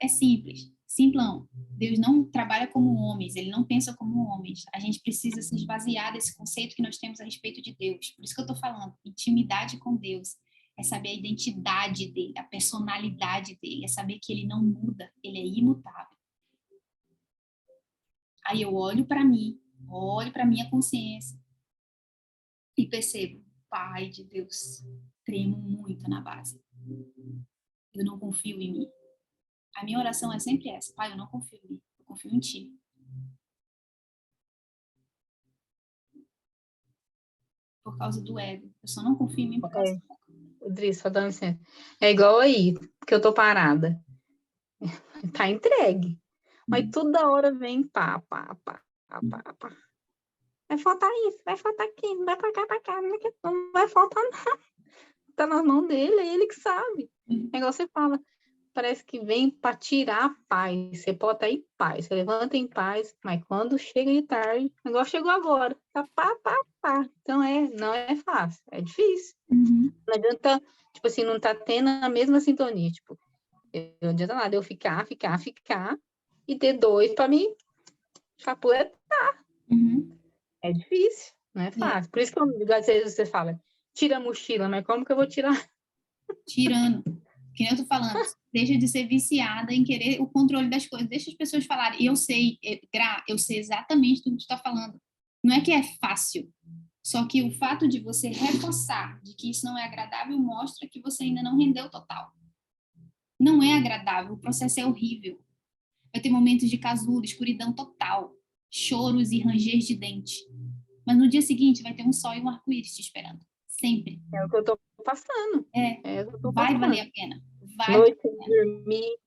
É simples. Simplão. Deus não trabalha como homens, ele não pensa como homens. A gente precisa se esvaziar desse conceito que nós temos a respeito de Deus. Por isso que eu estou falando, intimidade com Deus. É saber a identidade dele, a personalidade dele, é saber que ele não muda, ele é imutável. Aí eu olho para mim, olho para minha consciência e percebo, Pai de Deus, tremo muito na base. Eu não confio em mim. A minha oração é sempre essa, Pai, eu não confio em mim, eu confio em Ti. Por causa do ego. Eu só não confio em mim por causa do ego. Rodrigo, só dá licença. É igual aí, que eu tô parada. Tá entregue. Mas toda hora vem pá. Vai faltar isso, vai faltar aquilo, vai pra cá, não vai faltar nada. Tá nas mãos dele, é ele que sabe. É igual você fala, parece que vem para tirar a paz. Você pode estar em paz, você levanta em paz, mas quando chega de tarde, o negócio chegou agora. Tá pá. Então não é fácil, é difícil. Não adianta, tipo assim, não tá tendo a mesma sintonia. Tipo, não adianta nada eu ficar e ter dois para mim chapuletar. É difícil, não é fácil. Por isso que às vezes você fala, tira a mochila, mas como que eu vou tirar? Tirando. Que nem eu tô falando, deixa de ser viciada em querer o controle das coisas. Deixa as pessoas falarem. E eu sei, Gra, eu sei exatamente tudo que tu tá falando. Não é que é fácil. Só que o fato de você reforçar de que isso não é agradável mostra que você ainda não rendeu total. Não é agradável, o processo é horrível. Vai ter momentos de casulo, escuridão total, choros e ranger de dente. Mas no dia seguinte vai ter um sol e um arco-íris te esperando. Sempre. É o que eu tô passando. Vai valer a pena. Vai noite sem dormir.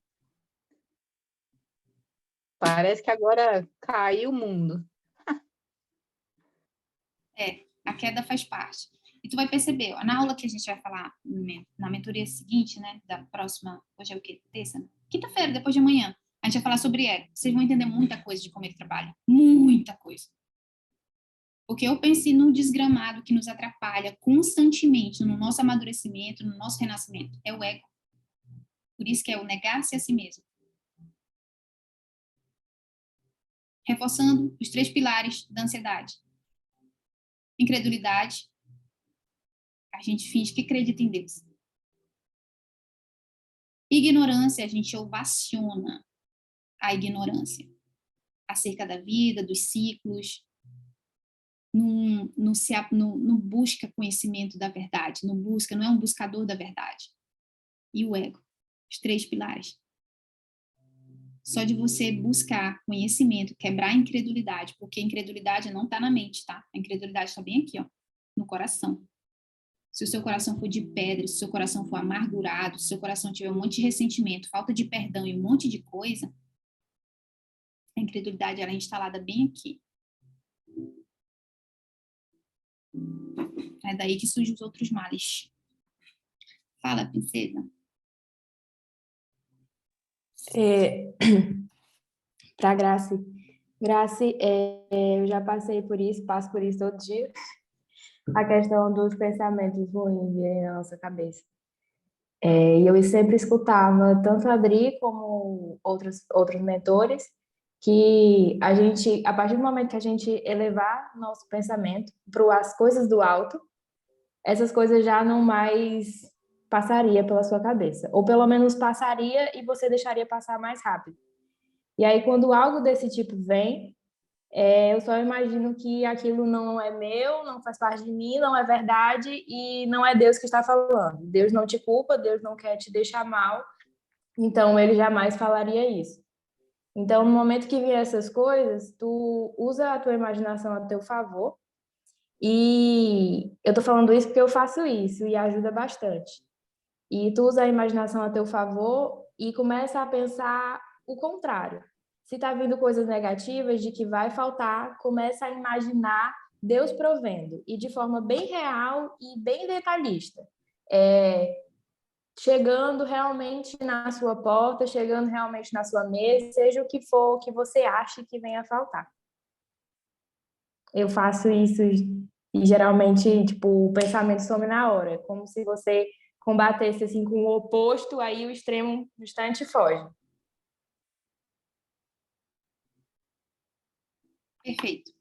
Parece que agora caiu o mundo. A queda faz parte. E tu vai perceber, na aula que a gente vai falar na mentoria seguinte, né, da próxima, hoje é o quê? Terça? Quinta-feira, depois de amanhã, a gente vai falar sobre ego. Vocês vão entender muita coisa de como ele trabalha. Muita coisa. Porque eu pensei no desgramado que nos atrapalha constantemente no nosso amadurecimento, no nosso renascimento. É o ego. Por isso que é o negar-se a si mesmo. Reforçando os 3 pilares da ansiedade. Incredulidade. A gente finge que acredita em Deus. Ignorância, a gente ovaciona a ignorância acerca da vida, dos ciclos, não busca conhecimento da verdade, não é um buscador da verdade. E o ego, os 3 pilares. Só de você buscar conhecimento, quebrar a incredulidade, porque a incredulidade não está na mente, tá? A incredulidade está bem aqui, ó, no coração. Se o seu coração for de pedra, se o seu coração for amargurado, se o seu coração tiver um monte de ressentimento, falta de perdão e um monte de coisa, a incredulidade ela é instalada bem aqui. É daí que surgem os outros males. Fala, princesa. Para Grace, eu já passei por isso, passo por isso todo dia. A questão dos pensamentos ruins virem na nossa cabeça. E eu sempre escutava tanto a Adri como outros mentores, que a partir do momento que a gente elevar nosso pensamento para as coisas do alto, essas coisas já não mais passaria pela sua cabeça. Ou pelo menos passaria e você deixaria passar mais rápido. E aí, quando algo desse tipo vem, eu só imagino que aquilo não é meu, não faz parte de mim, não é verdade e não é Deus que está falando. Deus não te culpa, Deus não quer te deixar mal, então ele jamais falaria isso. Então, no momento que vier essas coisas, tu usa a tua imaginação a teu favor. E eu tô falando isso porque eu faço isso e ajuda bastante. E tu usa a imaginação a teu favor e começa a pensar o contrário. Se tá vindo coisas negativas de que vai faltar, começa a imaginar Deus provendo. E de forma bem real e bem detalhista. Chegando realmente na sua porta, chegando realmente na sua mesa, seja o que for que você ache que venha a faltar. Eu faço isso e geralmente, tipo, o pensamento some na hora, como se você combatesse assim com o oposto, aí o extremo no instante foge. Perfeito.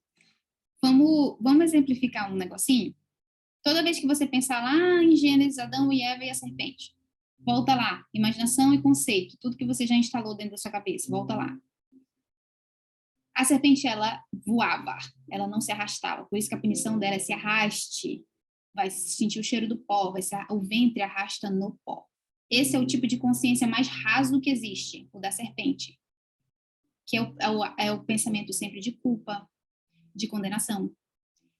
Vamos exemplificar um negocinho? Toda vez que você pensar lá em Gênesis, Adão e Eva e a serpente, volta lá, imaginação e conceito, tudo que você já instalou dentro da sua cabeça, volta lá. A serpente, ela voava, ela não se arrastava, por isso que a punição dela é se arraste, vai sentir o cheiro do pó, o ventre arrasta no pó. Esse é o tipo de consciência mais raso que existe, o da serpente, que é o pensamento sempre de culpa, de condenação,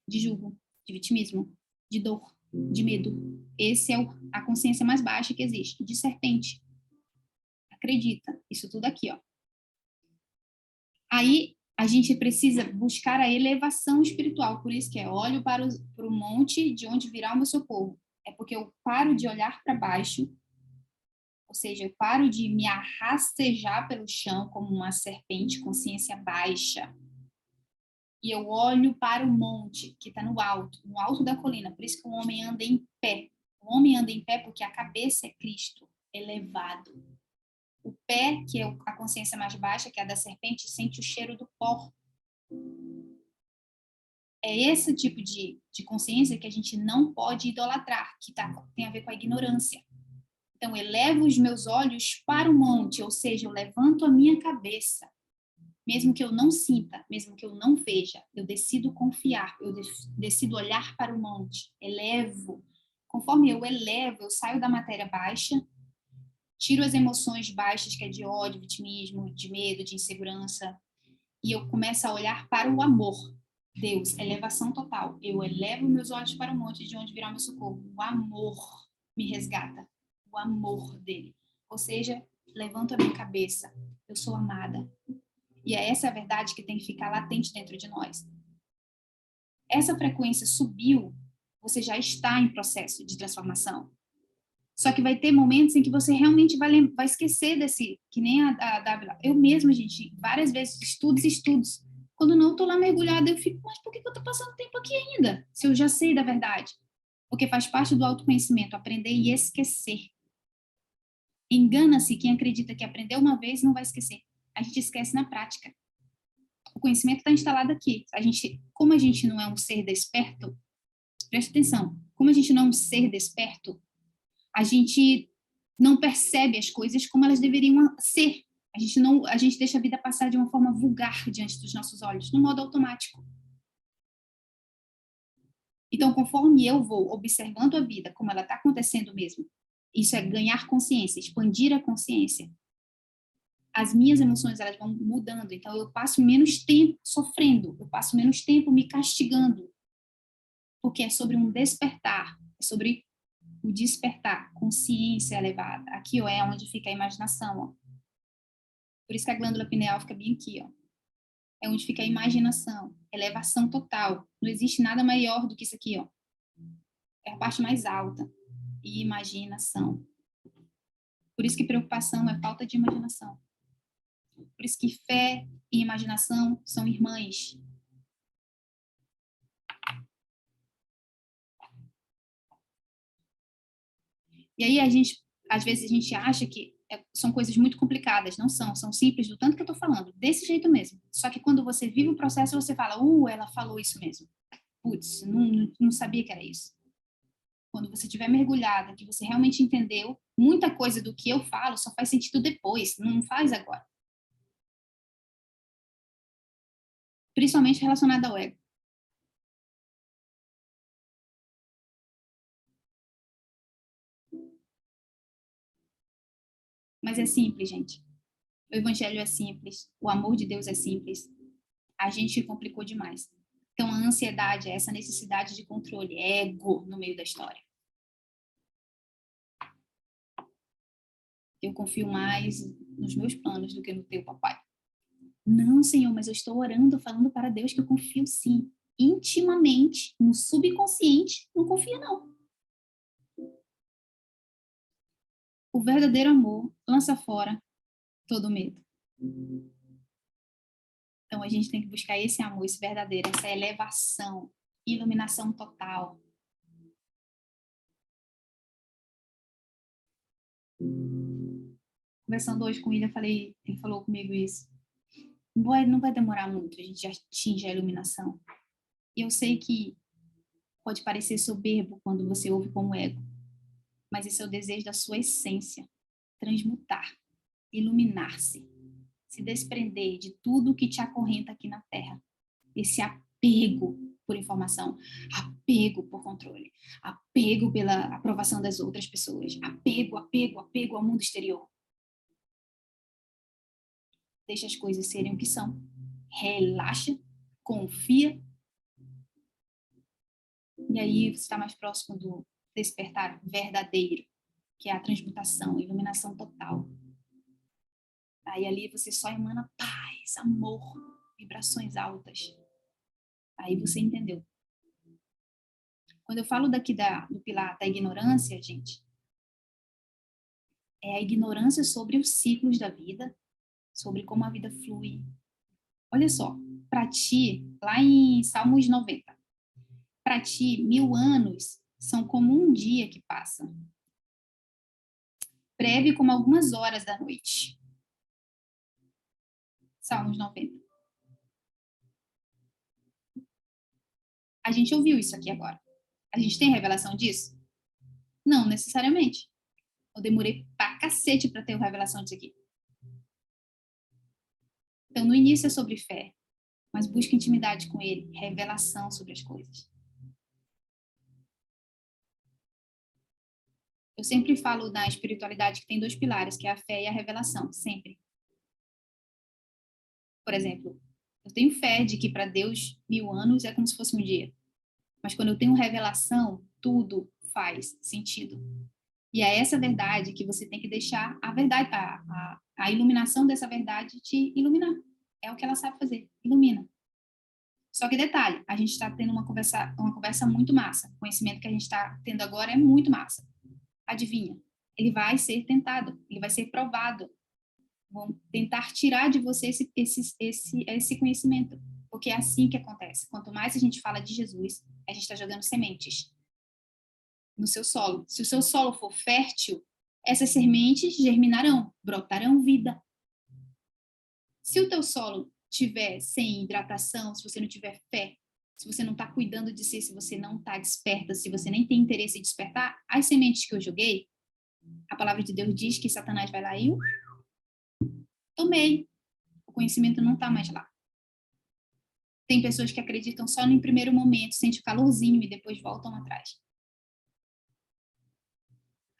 de julgo, de vitimismo, de dor, de medo. Esse é a consciência mais baixa que existe, de serpente. Acredita, isso tudo aqui, ó. Aí a gente precisa buscar a elevação espiritual, por isso que olho para o monte de onde virá o meu socorro. É porque eu paro de olhar para baixo, ou seja, eu paro de me arrastejar pelo chão como uma serpente, consciência baixa. E eu olho para o monte, que está no alto da colina. Por isso que o homem anda em pé. O homem anda em pé porque a cabeça é Cristo, elevado. O pé, que é a consciência mais baixa, que é a da serpente, sente o cheiro do pó. É esse tipo de consciência que a gente não pode idolatrar, que tem a ver com a ignorância. Então, eu elevo os meus olhos para o monte, ou seja, eu levanto a minha cabeça. Mesmo que eu não sinta, mesmo que eu não veja, eu decido confiar, eu decido olhar para o monte, elevo. Conforme eu elevo, eu saio da matéria baixa, tiro as emoções baixas, que é de ódio, vitimismo, de medo, de insegurança, e eu começo a olhar para o amor. Deus, elevação total. Eu elevo meus olhos para o monte de onde virá o meu socorro. O amor me resgata. O amor dele. Ou seja, levanto a minha cabeça. Eu sou amada. E é essa a verdade que tem que ficar latente dentro de nós. Essa frequência subiu, você já está em processo de transformação. Só que vai ter momentos em que você realmente vai esquecer desse, que nem a Dávila. Eu mesma, gente, várias vezes, estudos. Quando não, eu tô lá mergulhada, eu fico, mas por que eu tô passando tempo aqui ainda? Se eu já sei da verdade. Porque faz parte do autoconhecimento, aprender e esquecer. Engana-se quem acredita que aprendeu uma vez não vai esquecer. A gente esquece na prática. O conhecimento está instalado aqui. Como a gente não é um ser desperto, preste atenção, como a gente não é um ser desperto, a gente não percebe as coisas como elas deveriam ser. A gente deixa a vida passar de uma forma vulgar diante dos nossos olhos, no modo automático. Então, conforme eu vou observando a vida, como ela está acontecendo mesmo, isso é ganhar consciência, expandir a consciência. As minhas emoções, elas vão mudando. Então, eu passo menos tempo sofrendo, eu passo menos tempo me castigando. Porque é sobre um despertar, é sobre o despertar, consciência elevada. Aqui, ó, é onde fica a imaginação, ó. Por isso que a glândula pineal fica bem aqui, ó. É onde fica a imaginação, elevação total. Não existe nada maior do que isso aqui, ó. É a parte mais alta. Imaginação. Por isso que preocupação é falta de imaginação. Por isso que fé e imaginação são irmãs. E aí a gente Às vezes a gente acha que são coisas muito complicadas, não são, são simples do tanto que eu estou falando, desse jeito mesmo. Só que quando você vive o processo, você fala, ela falou isso mesmo. Putz, não sabia que era isso. Quando você estiver mergulhada, que você realmente entendeu, muita coisa do que eu falo só faz sentido depois, não faz agora. Principalmente relacionada ao ego. Mas é simples, gente. O evangelho é simples, o amor de Deus é simples. A gente complicou demais. Então, a ansiedade é essa necessidade de controle, ego no meio da história. Eu confio mais nos meus planos do que no teu, papai. Não, Senhor, mas eu estou orando, falando para Deus que eu confio sim. Intimamente, no subconsciente, não confia não. O verdadeiro amor lança fora todo medo. Então, a gente tem que buscar esse amor, esse verdadeiro, essa elevação, iluminação total. Conversando hoje com o William, ele falou comigo isso. Não vai demorar muito, a gente atinge a iluminação. E eu sei que pode parecer soberbo quando você ouve como ego, mas esse é o desejo da sua essência, transmutar, iluminar-se, se desprender de tudo que te acorrenta aqui na Terra. Esse apego por informação, apego por controle, apego pela aprovação das outras pessoas, apego ao mundo exterior. Deixa as coisas serem o que são. Relaxa, confia. E aí você está mais próximo do despertar verdadeiro, que é a transmutação, a iluminação total. Aí ali você só emana paz, amor, vibrações altas. Aí você entendeu. Quando eu falo daqui do pilar da ignorância, gente, é a ignorância sobre os ciclos da vida, sobre como a vida flui. Olha só, para ti, lá em Salmos 90, para ti, 1000 anos são como um dia que passa. Breve como algumas horas da noite. Salmos 90. A gente ouviu isso aqui agora. A gente tem revelação disso? Não necessariamente. Eu demorei pra cacete para ter revelação disso aqui. Então, no início é sobre fé, mas busca intimidade com ele, revelação sobre as coisas. Eu sempre falo da espiritualidade que tem 2 pilares, que é a fé e a revelação, sempre. Por exemplo, eu tenho fé de que para Deus 1000 anos é como se fosse um dia. Mas quando eu tenho revelação, tudo faz sentido. E é essa verdade que você tem que deixar a verdade, a iluminação dessa verdade te iluminar. É o que ela sabe fazer, ilumina. Só que detalhe, a gente está tendo uma conversa muito massa. O conhecimento que a gente está tendo agora é muito massa. Adivinha? Ele vai ser tentado, ele vai ser provado. Vão tentar tirar de você esse conhecimento. Porque é assim que acontece. Quanto mais a gente fala de Jesus, a gente está jogando sementes no seu solo. Se o seu solo for fértil, essas sementes germinarão, brotarão vida. Se o teu solo tiver sem hidratação, se você não tiver fé, se você não está cuidando de si, se você não está desperta, se você nem tem interesse em despertar, as sementes que eu joguei, a palavra de Deus diz que Satanás vai lá e tomei. O conhecimento não está mais lá. Tem pessoas que acreditam só no primeiro momento, sente o calorzinho e depois voltam atrás.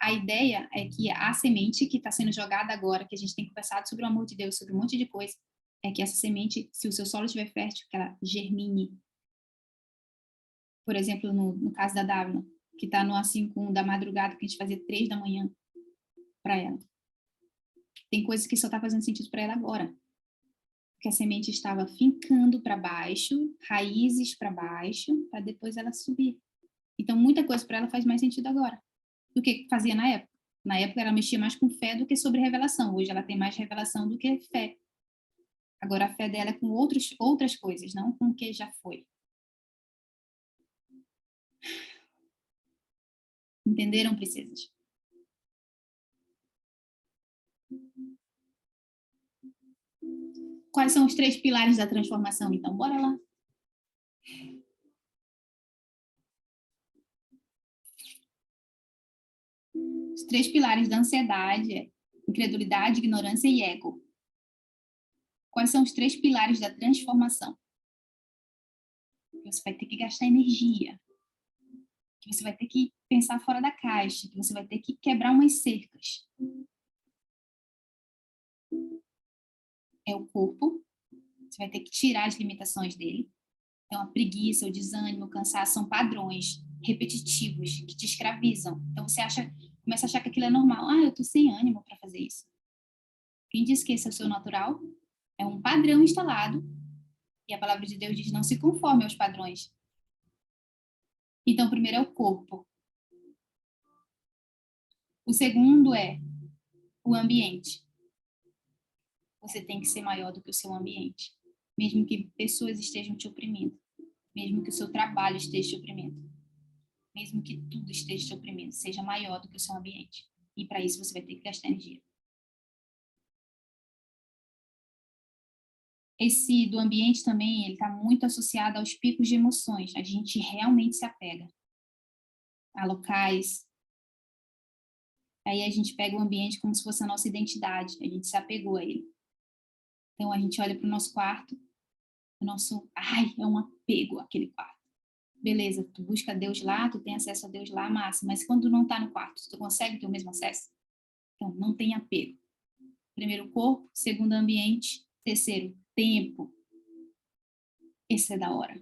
A ideia é que a semente que está sendo jogada agora, que a gente tem conversado sobre o amor de Deus, sobre um monte de coisa, é que essa semente, se o seu solo estiver fértil, que ela germine. Por exemplo, no caso da Dávila, que está no A5 da madrugada, que a gente fazia 3 da manhã para ela. Tem coisas que só está fazendo sentido para ela agora. Porque a semente estava fincando para baixo, raízes para baixo, para depois ela subir. Então, muita coisa para ela faz mais sentido agora do que fazia na época. Na época, ela mexia mais com fé do que sobre revelação. Hoje, ela tem mais revelação do que fé. Agora, a fé dela é com outras coisas, não com o que já foi. Entenderam, princesas? Quais são os 3 pilares da transformação? Então, bora lá. Os 3 pilares da ansiedade é incredulidade, ignorância e ego. Quais são os 3 pilares da transformação? Você vai ter que gastar energia, que você vai ter que pensar fora da caixa, que você vai ter que quebrar umas cercas. É o corpo, você vai ter que tirar as limitações dele. Então, a preguiça, o desânimo, o cansaço são padrões repetitivos que te escravizam. Então, você começa a achar que aquilo é normal. Ah, eu tô sem ânimo para fazer isso. Quem diz que esse é o seu natural? É um padrão instalado. E a palavra de Deus diz, não se conforme aos padrões. Então, o primeiro é o corpo. O segundo é o ambiente. Você tem que ser maior do que o seu ambiente. Mesmo que pessoas estejam te oprimindo. Mesmo que o seu trabalho esteja te oprimindo. Mesmo que tudo esteja te oprimindo. Seja maior do que o seu ambiente. E para isso você vai ter que gastar energia. Esse do ambiente também, ele está muito associado aos picos de emoções. A gente realmente se apega a locais. Aí a gente pega o ambiente como se fosse a nossa identidade. A gente se apegou a ele. Então a gente olha para o nosso quarto. É um apego aquele quarto. Beleza, tu busca Deus lá, tu tem acesso a Deus lá, massa. Mas quando não está no quarto, tu consegue ter o mesmo acesso? Então, não tem apego. Primeiro, corpo. Segundo, ambiente. Terceiro, tempo. Esse é da hora.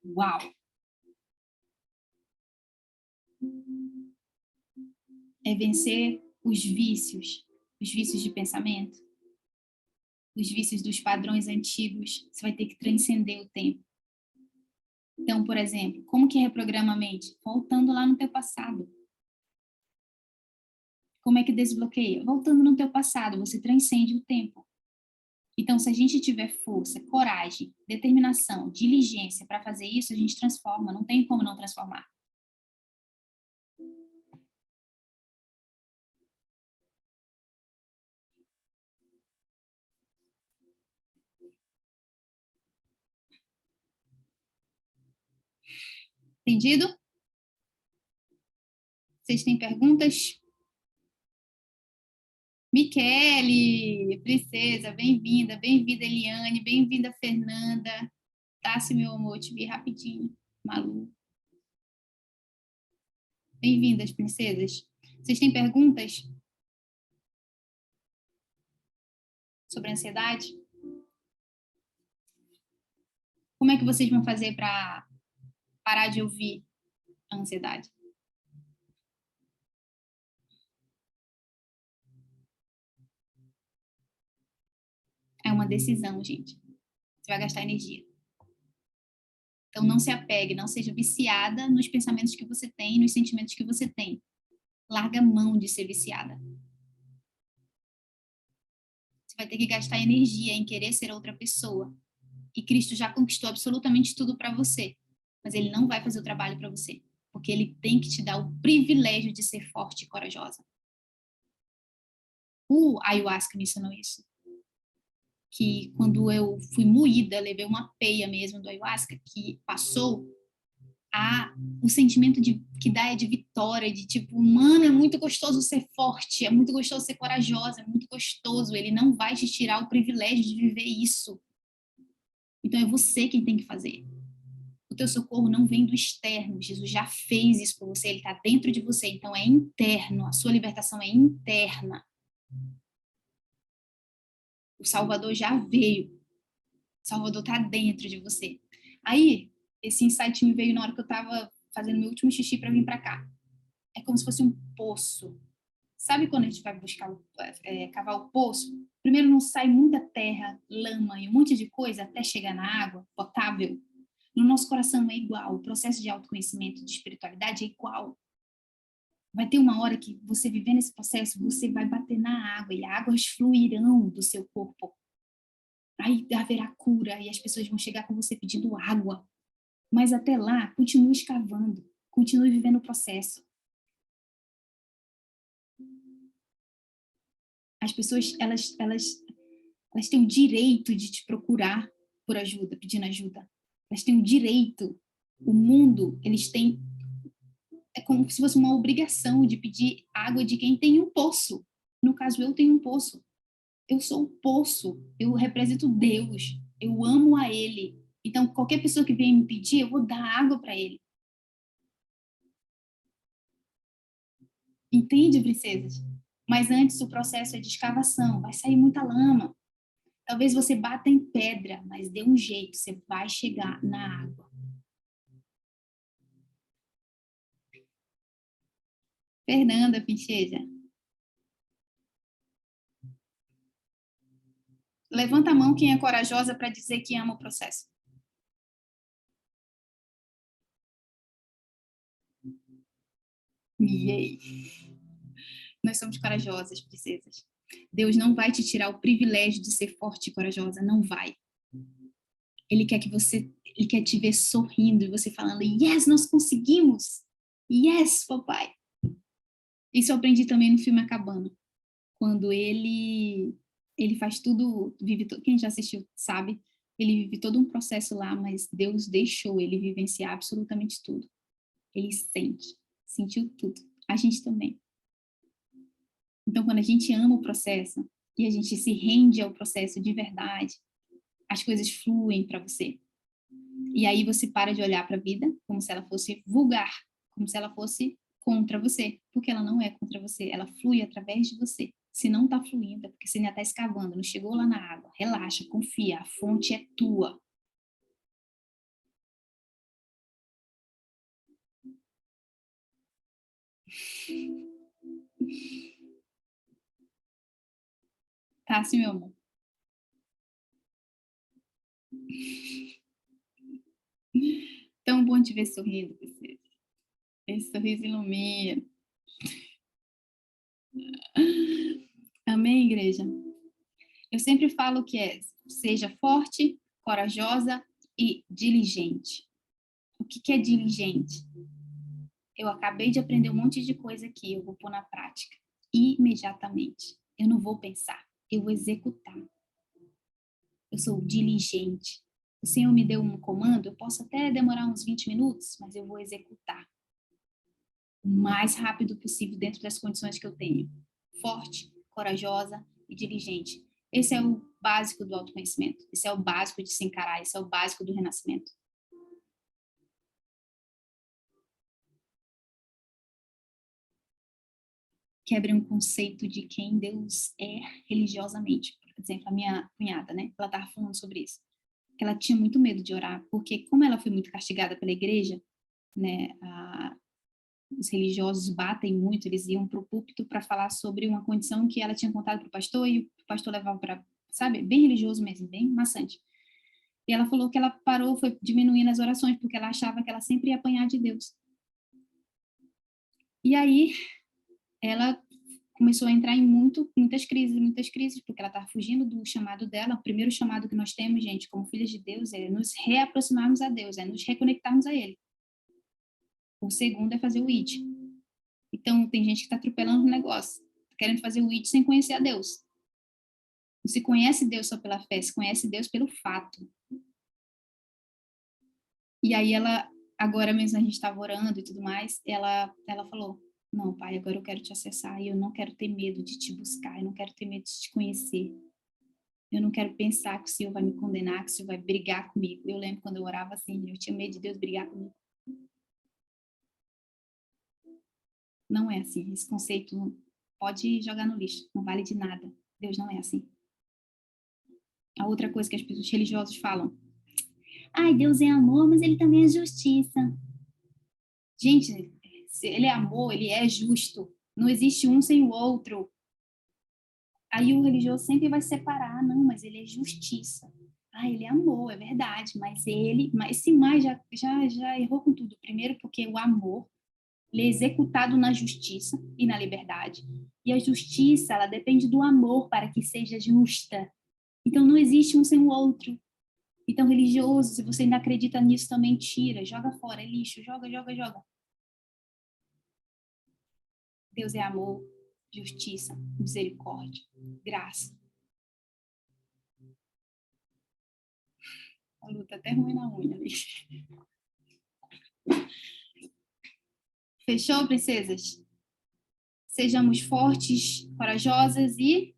Uau! É vencer os vícios de pensamento, os vícios dos padrões antigos. Você vai ter que transcender o tempo. Então, por exemplo, como que reprograma a mente? Voltando lá no teu passado. Como é que desbloqueia? Voltando no teu passado, você transcende o tempo. Então, se a gente tiver força, coragem, determinação, diligência para fazer isso, a gente transforma. Não tem como não transformar. Entendido? Vocês têm perguntas? Michele, princesa, bem-vinda. Bem-vinda, Eliane. Bem-vinda, Fernanda. Tassi, meu amor, te vi rapidinho. Malu. Bem-vindas, princesas. Vocês têm perguntas sobre a ansiedade? Como é que vocês vão fazer para parar de ouvir a ansiedade? É uma decisão, gente. Você vai gastar energia. Então, não se apegue, não seja viciada nos pensamentos que você tem, nos sentimentos que você tem. Larga a mão de ser viciada. Você vai ter que gastar energia em querer ser outra pessoa. E Cristo já conquistou absolutamente tudo para você. Mas ele não vai fazer o trabalho para você. Porque ele tem que te dar o privilégio de ser forte e corajosa. O ayahuasca me ensinou isso. Que quando eu fui moída, levei uma peia mesmo do ayahuasca, que passou, o sentimento que dá é de vitória, de tipo, mano, é muito gostoso ser forte, é muito gostoso ser corajosa, é muito gostoso. Ele não vai te tirar o privilégio de viver isso. Então é você quem tem que fazer. O teu socorro não vem do externo. Jesus já fez isso por você, ele está dentro de você. Então é interno, a sua libertação é interna. O Salvador já veio. O Salvador está dentro de você. Aí, esse insight me veio na hora que eu estava fazendo meu último xixi para vir para cá. É como se fosse um poço. Sabe quando a gente vai buscar, cavar o poço? Primeiro não sai muita terra, lama e um monte de coisa até chegar na água potável. No nosso coração é igual. O processo de autoconhecimento, de espiritualidade é igual. Vai ter uma hora que você viver nesse processo, você vai bater na água e águas fluirão do seu corpo. Aí haverá cura e as pessoas vão chegar com você pedindo água. Mas até lá, continue escavando, continue vivendo o processo. As pessoas, elas Elas têm o direito de te procurar por ajuda, pedindo ajuda. Elas têm o direito. O mundo, eles têm... É como se fosse uma obrigação de pedir água de quem tem um poço. No caso, eu tenho um poço. Eu sou o poço. Eu represento Deus. Eu amo a Ele. Então, qualquer pessoa que venha me pedir, eu vou dar água para ele. Entende, princesas? Mas antes o processo é de escavação. Vai sair muita lama. Talvez você bata em pedra, mas dê um jeito. Você vai chegar na água. Fernanda, princesa. Levanta a mão quem é corajosa para dizer que ama o processo. Yay! Nós somos corajosas, princesas. Deus não vai te tirar o privilégio de ser forte e corajosa, não vai. Ele quer te ver sorrindo e você falando, yes, nós conseguimos! Yes, papai! Isso eu aprendi também no filme A Cabana. Quando ele faz tudo, quem já assistiu sabe, ele vive todo um processo lá, mas Deus deixou ele vivenciar absolutamente tudo. Ele sentiu tudo. A gente também. Então, quando a gente ama o processo e a gente se rende ao processo de verdade, as coisas fluem para você. E aí você para de olhar para a vida como se ela fosse vulgar, como se ela fosse contra você, porque ela não é contra você, ela flui através de você. Se não está fluindo, é porque você ainda está escavando, não chegou lá na água. Relaxa, confia, a fonte é tua. Tá, sim, meu amor. Tão bom te ver sorrindo, princesa. Esse sorriso ilumina. Amém, igreja? Eu sempre falo que seja forte, corajosa e diligente. O que é diligente? Eu acabei de aprender um monte de coisa aqui, eu vou pôr na prática imediatamente. Eu não vou pensar, eu vou executar. Eu sou diligente. O Senhor me deu um comando, eu posso até demorar uns 20 minutos, mas eu vou executar o mais rápido possível dentro das condições que eu tenho. Forte, corajosa e diligente. Esse é o básico do autoconhecimento. Esse é o básico de se encarar. Esse é o básico do renascimento. Quebre um conceito de quem Deus é religiosamente. Por exemplo, a minha cunhada, né? Ela estava falando sobre isso. Ela tinha muito medo de orar, porque como ela foi muito castigada pela igreja, né? Os religiosos batem muito, eles iam para o púlpito para falar sobre uma condição que ela tinha contado para o pastor e o pastor levava para, sabe, bem religioso mesmo, bem maçante. E ela falou que ela parou, foi diminuindo as orações, porque ela achava que ela sempre ia apanhar de Deus. E aí, ela começou a entrar em muitas crises, porque ela estava fugindo do chamado dela. O primeiro chamado que nós temos, gente, como filhas de Deus, é nos reaproximarmos a Deus, é nos reconectarmos a Ele. O segundo é fazer o ID. Então, tem gente que está atropelando o negócio, querendo fazer o ID sem conhecer a Deus. Não se conhece Deus só pela fé, se conhece Deus pelo fato. E aí ela, agora mesmo a gente estava orando e tudo mais, ela falou, não, pai, agora eu quero te acessar e eu não quero ter medo de te buscar, eu não quero ter medo de te conhecer. Eu não quero pensar que o Senhor vai me condenar, que o Senhor vai brigar comigo. Eu lembro quando eu orava assim, eu tinha medo de Deus brigar comigo. Não é assim, esse conceito pode jogar no lixo, não vale de nada. Deus não é assim. A outra coisa que as pessoas religiosas falam, ai, Deus é amor, mas ele também é justiça. Gente, se ele é amor, ele é justo. Não existe um sem o outro. Aí o religioso sempre vai separar, não, mas ele é justiça. Ah, ele é amor, é verdade, mas esse mais já errou com tudo. Primeiro porque o amor, ele é executado na justiça e na liberdade. E a justiça, ela depende do amor para que seja justa. Então não existe um sem o outro. Então, religioso, se você ainda acredita nisso, também tira, joga fora, é lixo, joga. Deus é amor, justiça, misericórdia, graça. A Lu tá até ruim na unha ali. Fechou, princesas? Sejamos fortes, corajosas e...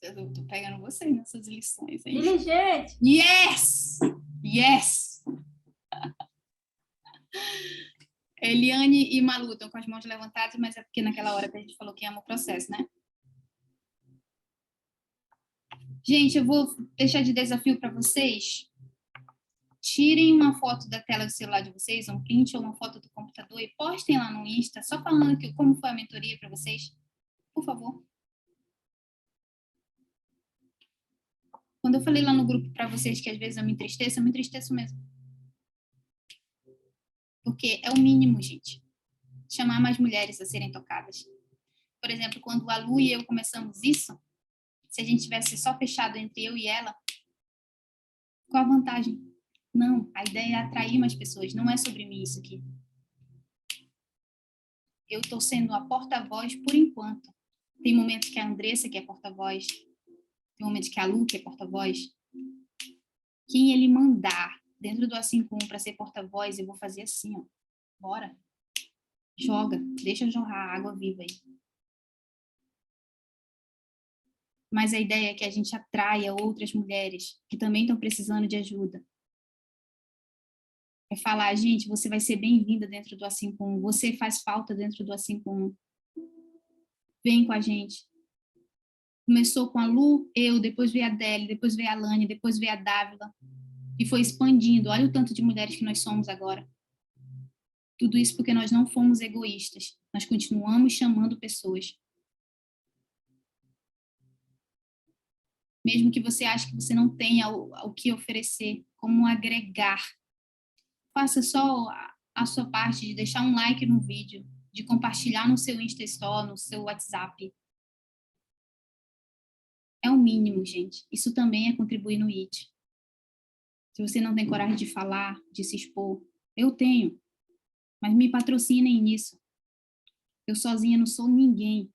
Eu tô pegando vocês nessas lições aí. Diligente. Yes! Yes! Eliane e Malu estão com as mãos levantadas, mas é porque naquela hora que a gente falou que ama o processo, né? Gente, eu vou deixar de desafio para vocês. Tirem uma foto da tela do celular de vocês, um print ou uma foto do computador e postem lá no Insta, só falando como foi a mentoria para vocês. Por favor. Quando eu falei lá no grupo para vocês que às vezes eu me entristeço mesmo. Porque é o mínimo, gente. Chamar mais mulheres a serem tocadas. Por exemplo, quando a Lu e eu começamos isso, se a gente tivesse só fechado entre eu e ela, qual a vantagem? Não, a ideia é atrair mais pessoas, não é sobre mim isso aqui. Eu estou sendo a porta-voz por enquanto. Tem momentos que a Andressa que é porta-voz, tem momentos que a Lu que é porta-voz. Quem ele mandar dentro do Assim Com para ser porta-voz, eu vou fazer assim, ó. Bora. Joga, deixa jorrar a água viva aí. Mas a ideia é que a gente atraia outras mulheres que também estão precisando de ajuda. É falar, gente, você vai ser bem-vinda dentro do Assim Com, você faz falta dentro do Assim Com. Vem com a gente. Começou com a Lu, eu, depois veio a Adele, depois veio a Lani, depois veio a Dávila. E foi expandindo. Olha o tanto de mulheres que nós somos agora. Tudo isso porque nós não fomos egoístas. Nós continuamos chamando pessoas. Mesmo que você ache que você não tenha o que oferecer, como agregar. Faça só a sua parte de deixar um like no vídeo, de compartilhar no seu Insta Story, no seu WhatsApp. É o mínimo, gente. Isso também é contribuir no IT. Se você não tem coragem de falar, de se expor, eu tenho. Mas me patrocinem nisso. Eu sozinha não sou ninguém.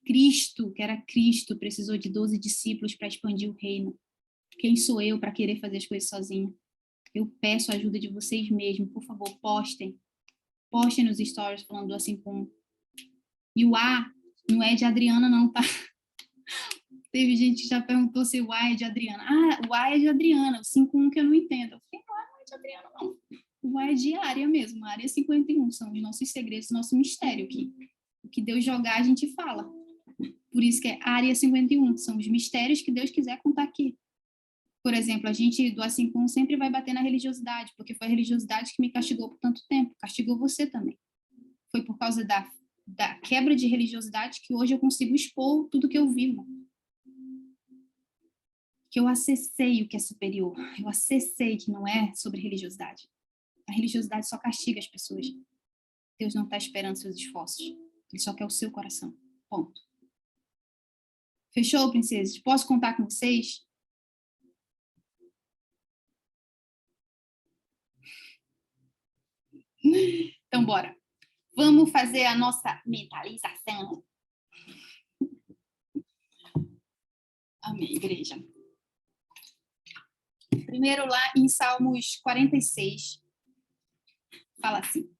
Cristo, que era Cristo, precisou de 12 discípulos para expandir o reino. Quem sou eu para querer fazer as coisas sozinha? Eu peço a ajuda de vocês mesmos. Por favor, postem. Postem nos stories falando Assim Com. E o A não é de Adriana, não, tá? Teve gente que já perguntou se o A é de Adriana. Ah, o A é de Adriana, o 51 que eu não entendo. Eu falei, o A não é de Adriana, não. O A é de área mesmo, a área 51. São os nossos segredos, nosso mistério aqui. O que Deus jogar, a gente fala. Por isso que é área 51. São os mistérios que Deus quiser contar aqui. Por exemplo, a gente do Assim Com sempre vai bater na religiosidade, porque foi a religiosidade que me castigou por tanto tempo. Castigou você também. Foi por causa da quebra de religiosidade que hoje eu consigo expor tudo que eu vivo. Que eu acessei o que é superior. Eu acessei que não é sobre religiosidade. A religiosidade só castiga as pessoas. Deus não está esperando seus esforços. Ele só quer o seu coração. Ponto. Fechou, princesas? Posso contar com vocês? Então, bora. Vamos fazer a nossa mentalização. Amém, igreja. Primeiro lá em Salmos 46, fala assim: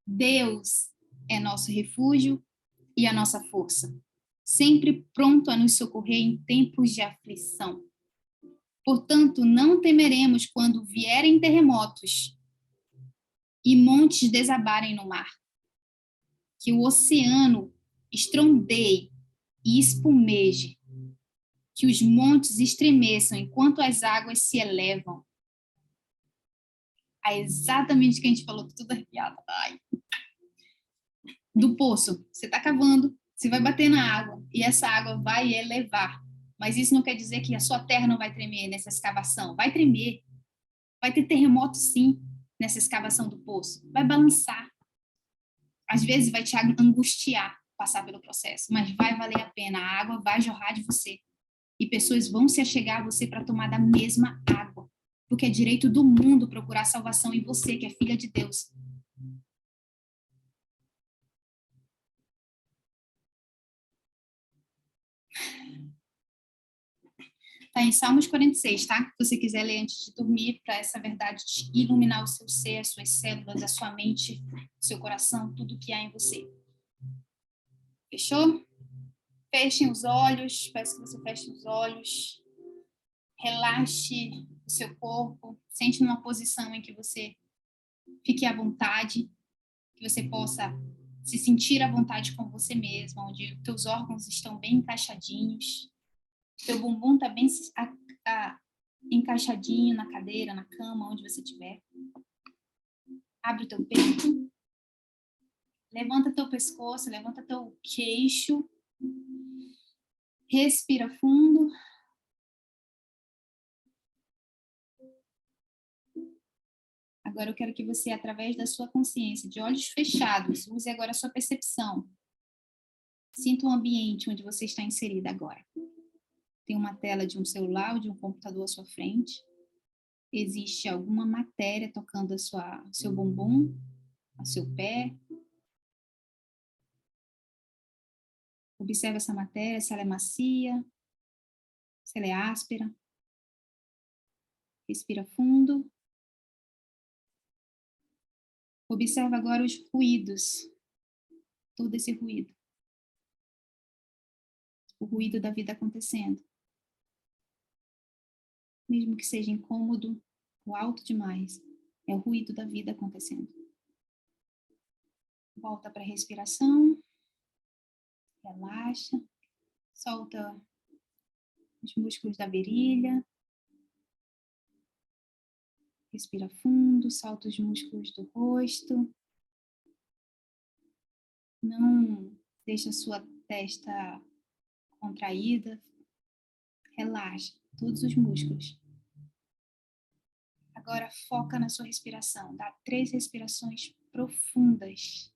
Deus é nosso refúgio e a nossa força, sempre pronto a nos socorrer em tempos de aflição. Portanto, não temeremos quando vierem terremotos e montes desabarem no mar, que o oceano estrondeie e espumeje, que os montes estremeçam enquanto as águas se elevam. É exatamente o que a gente falou, tudo arrepiado. Ai. Do poço, você está cavando, você vai bater na água e essa água vai elevar. Mas isso não quer dizer que a sua terra não vai tremer nessa escavação. Vai tremer. Vai ter terremoto, sim, nessa escavação do poço. Vai balançar. Às vezes vai te angustiar passar pelo processo, mas vai valer a pena. A água vai jorrar de você. E pessoas vão se achegar a você para tomar da mesma água. Porque é direito do mundo procurar salvação em você, que é filha de Deus. Está em Salmos 46, tá? Se você quiser ler antes de dormir, para essa verdade iluminar o seu ser, as suas células, a sua mente, o seu coração, tudo que há em você. Fechou? Fechem os olhos, peço que você feche os olhos. Relaxe o seu corpo, sente numa posição em que você fique à vontade, que você possa se sentir à vontade com você mesma, onde os teus órgãos estão bem encaixadinhos, teu bumbum está bem encaixadinho na cadeira, na cama, onde você estiver. Abre o teu peito, levanta teu pescoço, levanta teu queixo, respira fundo. Agora eu quero que você, através da sua consciência, de olhos fechados, use agora a sua percepção. Sinta o ambiente onde você está inserida agora. Tem uma tela de um celular ou de um computador à sua frente. Existe alguma matéria tocando seu bumbum, ao seu pé. Observe essa matéria, se ela é macia, se ela é áspera. Respira fundo. Observe agora os ruídos, todo esse ruído. O ruído da vida acontecendo. Mesmo que seja incômodo ou alto demais, é o ruído da vida acontecendo. Volta para a respiração. Relaxa. Solta os músculos da virilha. Respira fundo, solta os músculos do rosto. Não deixa a sua testa contraída. Relaxa todos os músculos. Agora foca na sua respiração. Dá 3 respirações profundas,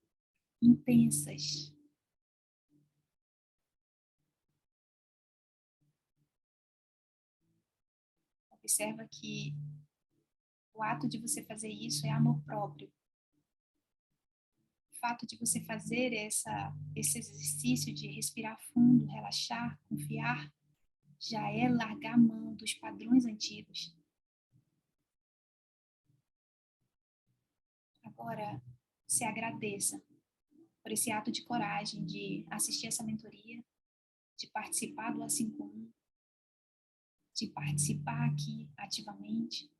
intensas. Observa que o ato de você fazer isso é amor próprio. O fato de você fazer esse exercício de respirar fundo, relaxar, confiar, já é largar a mão dos padrões antigos. Agora, se agradeça por esse ato de coragem de assistir essa mentoria, de participar do A51, de participar aqui ativamente.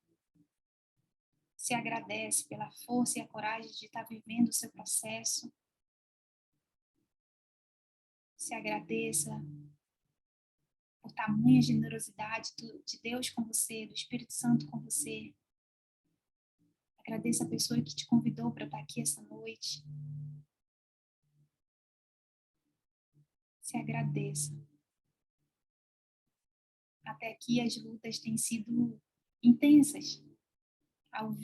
Se agradece pela força e a coragem de estar vivendo o seu processo. Se agradeça por tamanha generosidade de Deus com você, do Espírito Santo com você. Agradeça a pessoa que te convidou para estar aqui essa noite. Se agradeça. Até aqui as lutas têm sido intensas,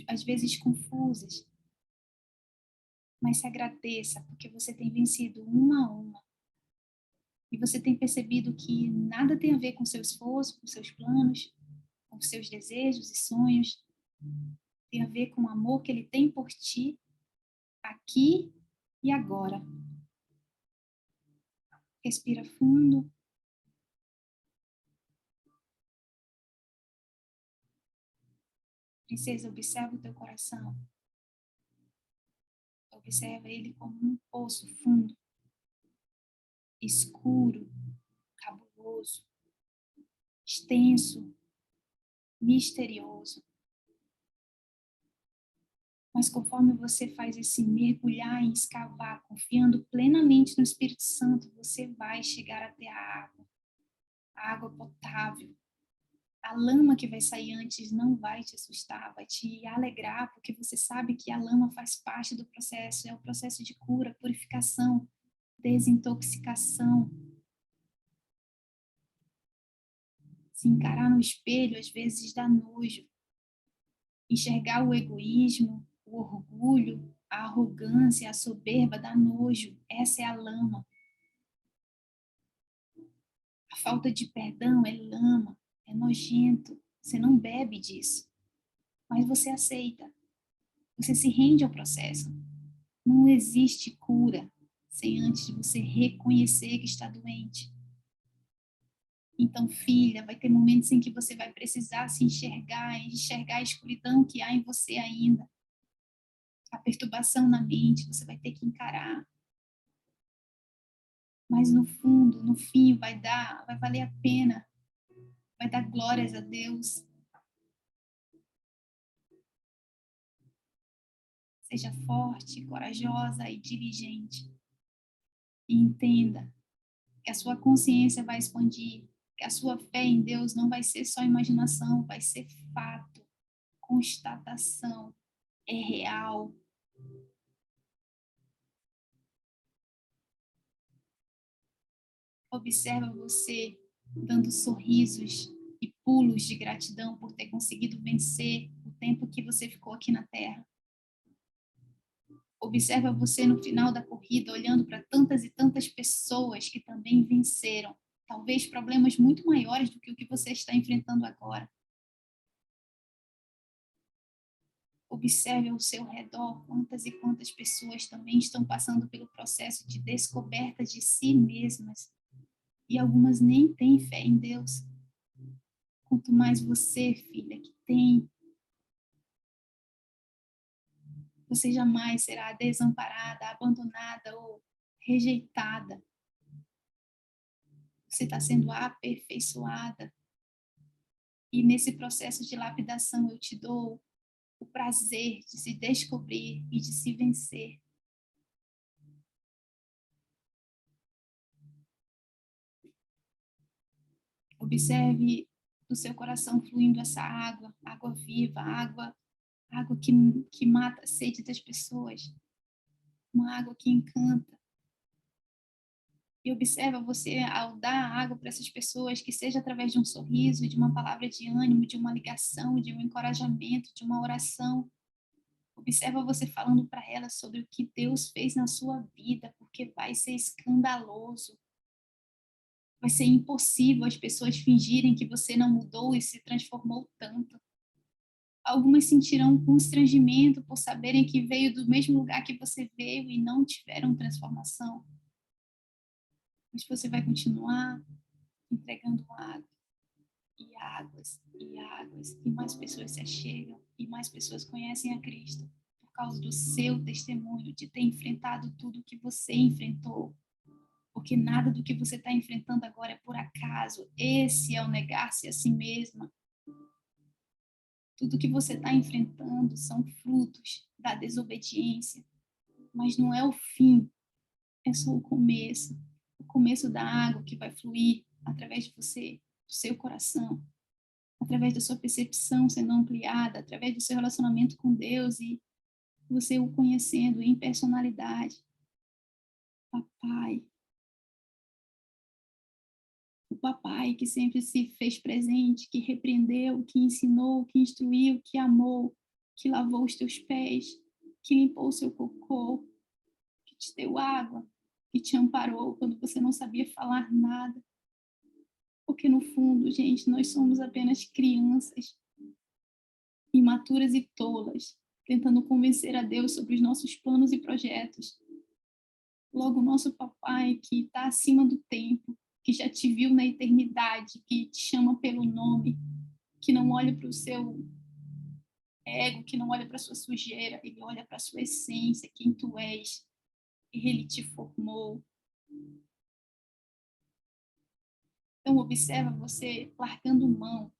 às vezes confusas. Mas se agradeça, porque você tem vencido uma a uma. E você tem percebido que nada tem a ver com seu esforço, com seus planos, com seus desejos e sonhos. Tem a ver com o amor que Ele tem por ti, aqui e agora. Respira fundo. Princesa, observa o teu coração. Observa ele como um poço fundo, escuro, cabuloso, extenso, misterioso. Mas conforme você faz esse mergulhar e escavar, confiando plenamente no Espírito Santo, você vai chegar até a água potável. A lama que vai sair antes não vai te assustar, vai te alegrar, porque você sabe que a lama faz parte do processo, é o processo de cura, purificação, desintoxicação. Se encarar no espelho, às vezes dá nojo. Enxergar o egoísmo, o orgulho, a arrogância, a soberba dá nojo. Essa é a lama. A falta de perdão é lama. É nojento, você não bebe disso, mas você aceita, você se rende ao processo. Não existe cura sem antes de você reconhecer que está doente. Então, filha, vai ter momentos em que você vai precisar se enxergar, enxergar a escuridão que há em você ainda. A perturbação na mente, você vai ter que encarar. Mas no fundo, no fim, vai valer a pena. Vai dar glórias a Deus. Seja forte, corajosa e diligente. E entenda que a sua consciência vai expandir, que a sua fé em Deus não vai ser só imaginação, vai ser fato, constatação, é real. Observa você dando sorrisos e pulos de gratidão por ter conseguido vencer o tempo que você ficou aqui na Terra. Observa você no final da corrida, olhando para tantas e tantas pessoas que também venceram, talvez problemas muito maiores do que o que você está enfrentando agora. Observe ao seu redor quantas e quantas pessoas também estão passando pelo processo de descoberta de si mesmas. E algumas nem têm fé em Deus. Quanto mais você, filha, que tem, você jamais será desamparada, abandonada ou rejeitada. Você está sendo aperfeiçoada. E nesse processo de lapidação eu te dou o prazer de se descobrir e de se vencer. Observe do seu coração fluindo essa água, água viva, água que mata a sede das pessoas, uma água que encanta. E observa você ao dar água para essas pessoas, que seja através de um sorriso, de uma palavra de ânimo, de uma ligação, de um encorajamento, de uma oração. Observa você falando para elas sobre o que Deus fez na sua vida, porque vai ser escandaloso. Vai ser impossível as pessoas fingirem que você não mudou e se transformou tanto. Algumas sentirão constrangimento por saberem que veio do mesmo lugar que você veio e não tiveram transformação. Mas você vai continuar entregando água e águas e águas, e mais pessoas se achegam e mais pessoas conhecem a Cristo por causa do seu testemunho de ter enfrentado tudo o que você enfrentou. Porque nada do que você está enfrentando agora é por acaso. Esse é o negar-se a si mesma. Tudo que você está enfrentando são frutos da desobediência. Mas não é o fim, é só o começo da água que vai fluir através de você, do seu coração, através da sua percepção sendo ampliada, através do seu relacionamento com Deus e você o conhecendo em personalidade. Papai. O papai que sempre se fez presente, que repreendeu, que ensinou, que instruiu, que amou, que lavou os teus pés, que limpou o seu cocô, que te deu água, que te amparou quando você não sabia falar nada. Porque no fundo, gente, nós somos apenas crianças, imaturas e tolas, tentando convencer a Deus sobre os nossos planos e projetos. Logo, o nosso papai, que está acima do tempo, que já te viu na eternidade, que te chama pelo nome, que não olha para o seu ego, que não olha para a sua sujeira, ele olha para a sua essência, quem tu és, e ele te formou. Então, observa você largando mão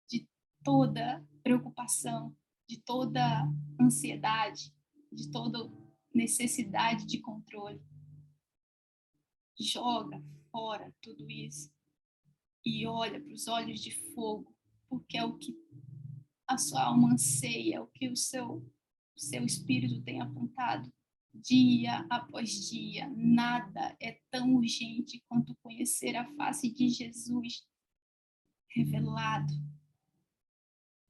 de toda preocupação, de toda ansiedade, de toda necessidade de controle. Joga fora tudo isso e olha para os olhos de fogo, porque é o que a sua alma anseia, o que o seu espírito tem apontado dia após dia. Nada é tão urgente quanto conhecer a face de Jesus revelado.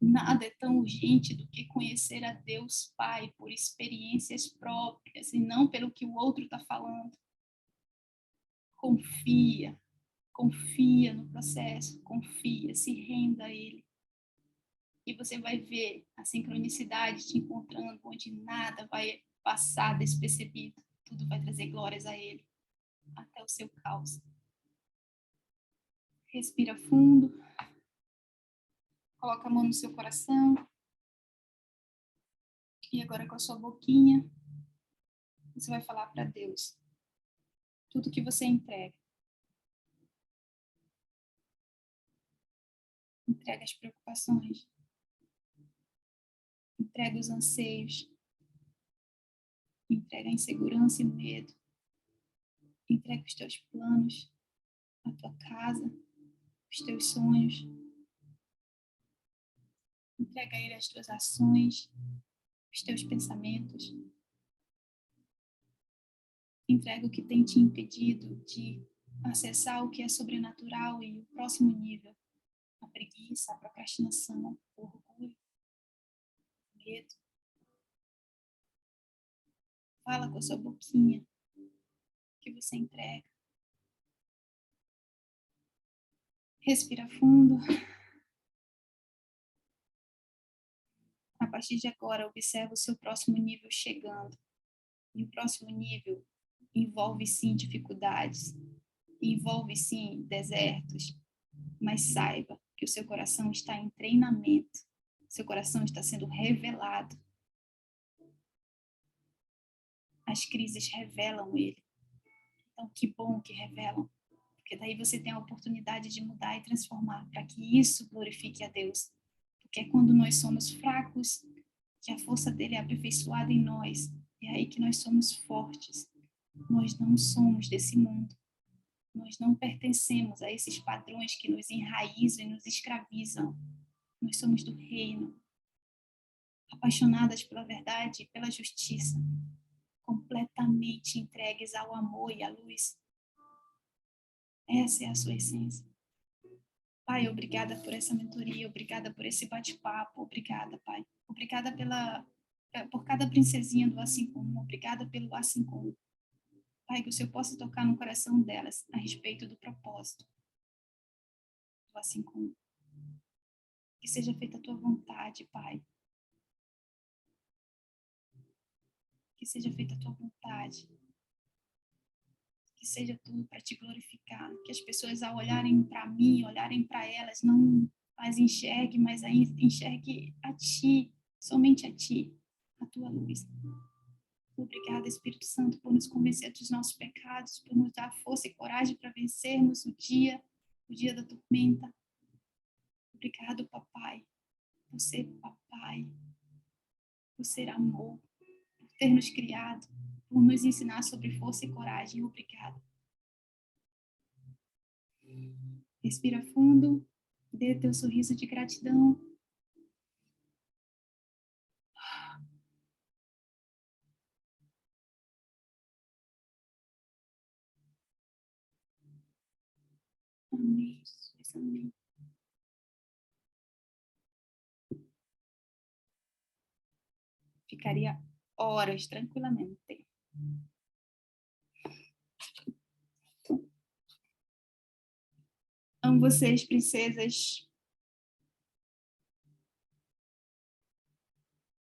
Nada é tão urgente do que conhecer a Deus Pai por experiências próprias e não pelo que o outro está falando. Confia no processo, confia, se renda a Ele. E você vai ver a sincronicidade te encontrando, onde nada vai passar despercebido. Tudo vai trazer glórias a Ele, até o seu caos. Respira fundo. Coloca a mão no seu coração. E agora com a sua boquinha, você vai falar para Deus tudo que você entrega. Entrega as preocupações. Entrega os anseios. Entrega a insegurança e o medo. Entrega os teus planos, a tua casa, os teus sonhos. Entrega a Ele as tuas ações, os teus pensamentos. Entrega o que tem te impedido de acessar o que é sobrenatural e o próximo nível. A preguiça, a procrastinação, o orgulho, o medo. Fala com a sua boquinha que você entrega. Respira fundo. A partir de agora, observa o seu próximo nível chegando. E o próximo nível envolve sim dificuldades, envolve sim desertos, mas saiba que o seu coração está em treinamento, seu coração está sendo revelado. As crises revelam ele. Então, que bom que revelam, porque daí você tem a oportunidade de mudar e transformar, para que isso glorifique a Deus. Porque é quando nós somos fracos que a força dele é aperfeiçoada em nós. É aí que nós somos fortes. Nós não somos desse mundo. Nós não pertencemos a esses padrões que nos enraizam e nos escravizam. Nós somos do reino, apaixonadas pela verdade e pela justiça, completamente entregues ao amor e à luz. Essa é a sua essência. Pai, obrigada por essa mentoria, obrigada por esse bate-papo, obrigada, Pai. Obrigada por cada princesinha do A51, obrigada pelo A51. Pai, que o Senhor possa tocar no coração delas a respeito do propósito do A51. Que seja feita a tua vontade, Pai. Que seja feita a tua vontade. Que seja tudo para te glorificar. Que as pessoas, ao olharem para mim, olharem para elas, não as enxerguem, mas enxergue a ti, somente a ti, a tua luz. Obrigada, Espírito Santo, por nos convencer dos nossos pecados, por nos dar força e coragem para vencermos o dia da tormenta. Obrigado, papai, por ser papai, por ser amor, por ter nos criado, por nos ensinar sobre força e coragem. Obrigada. Respira fundo, dê teu sorriso de gratidão. Amém, Jesus, amém. Ficaria horas tranquilamente. Amo vocês, princesas.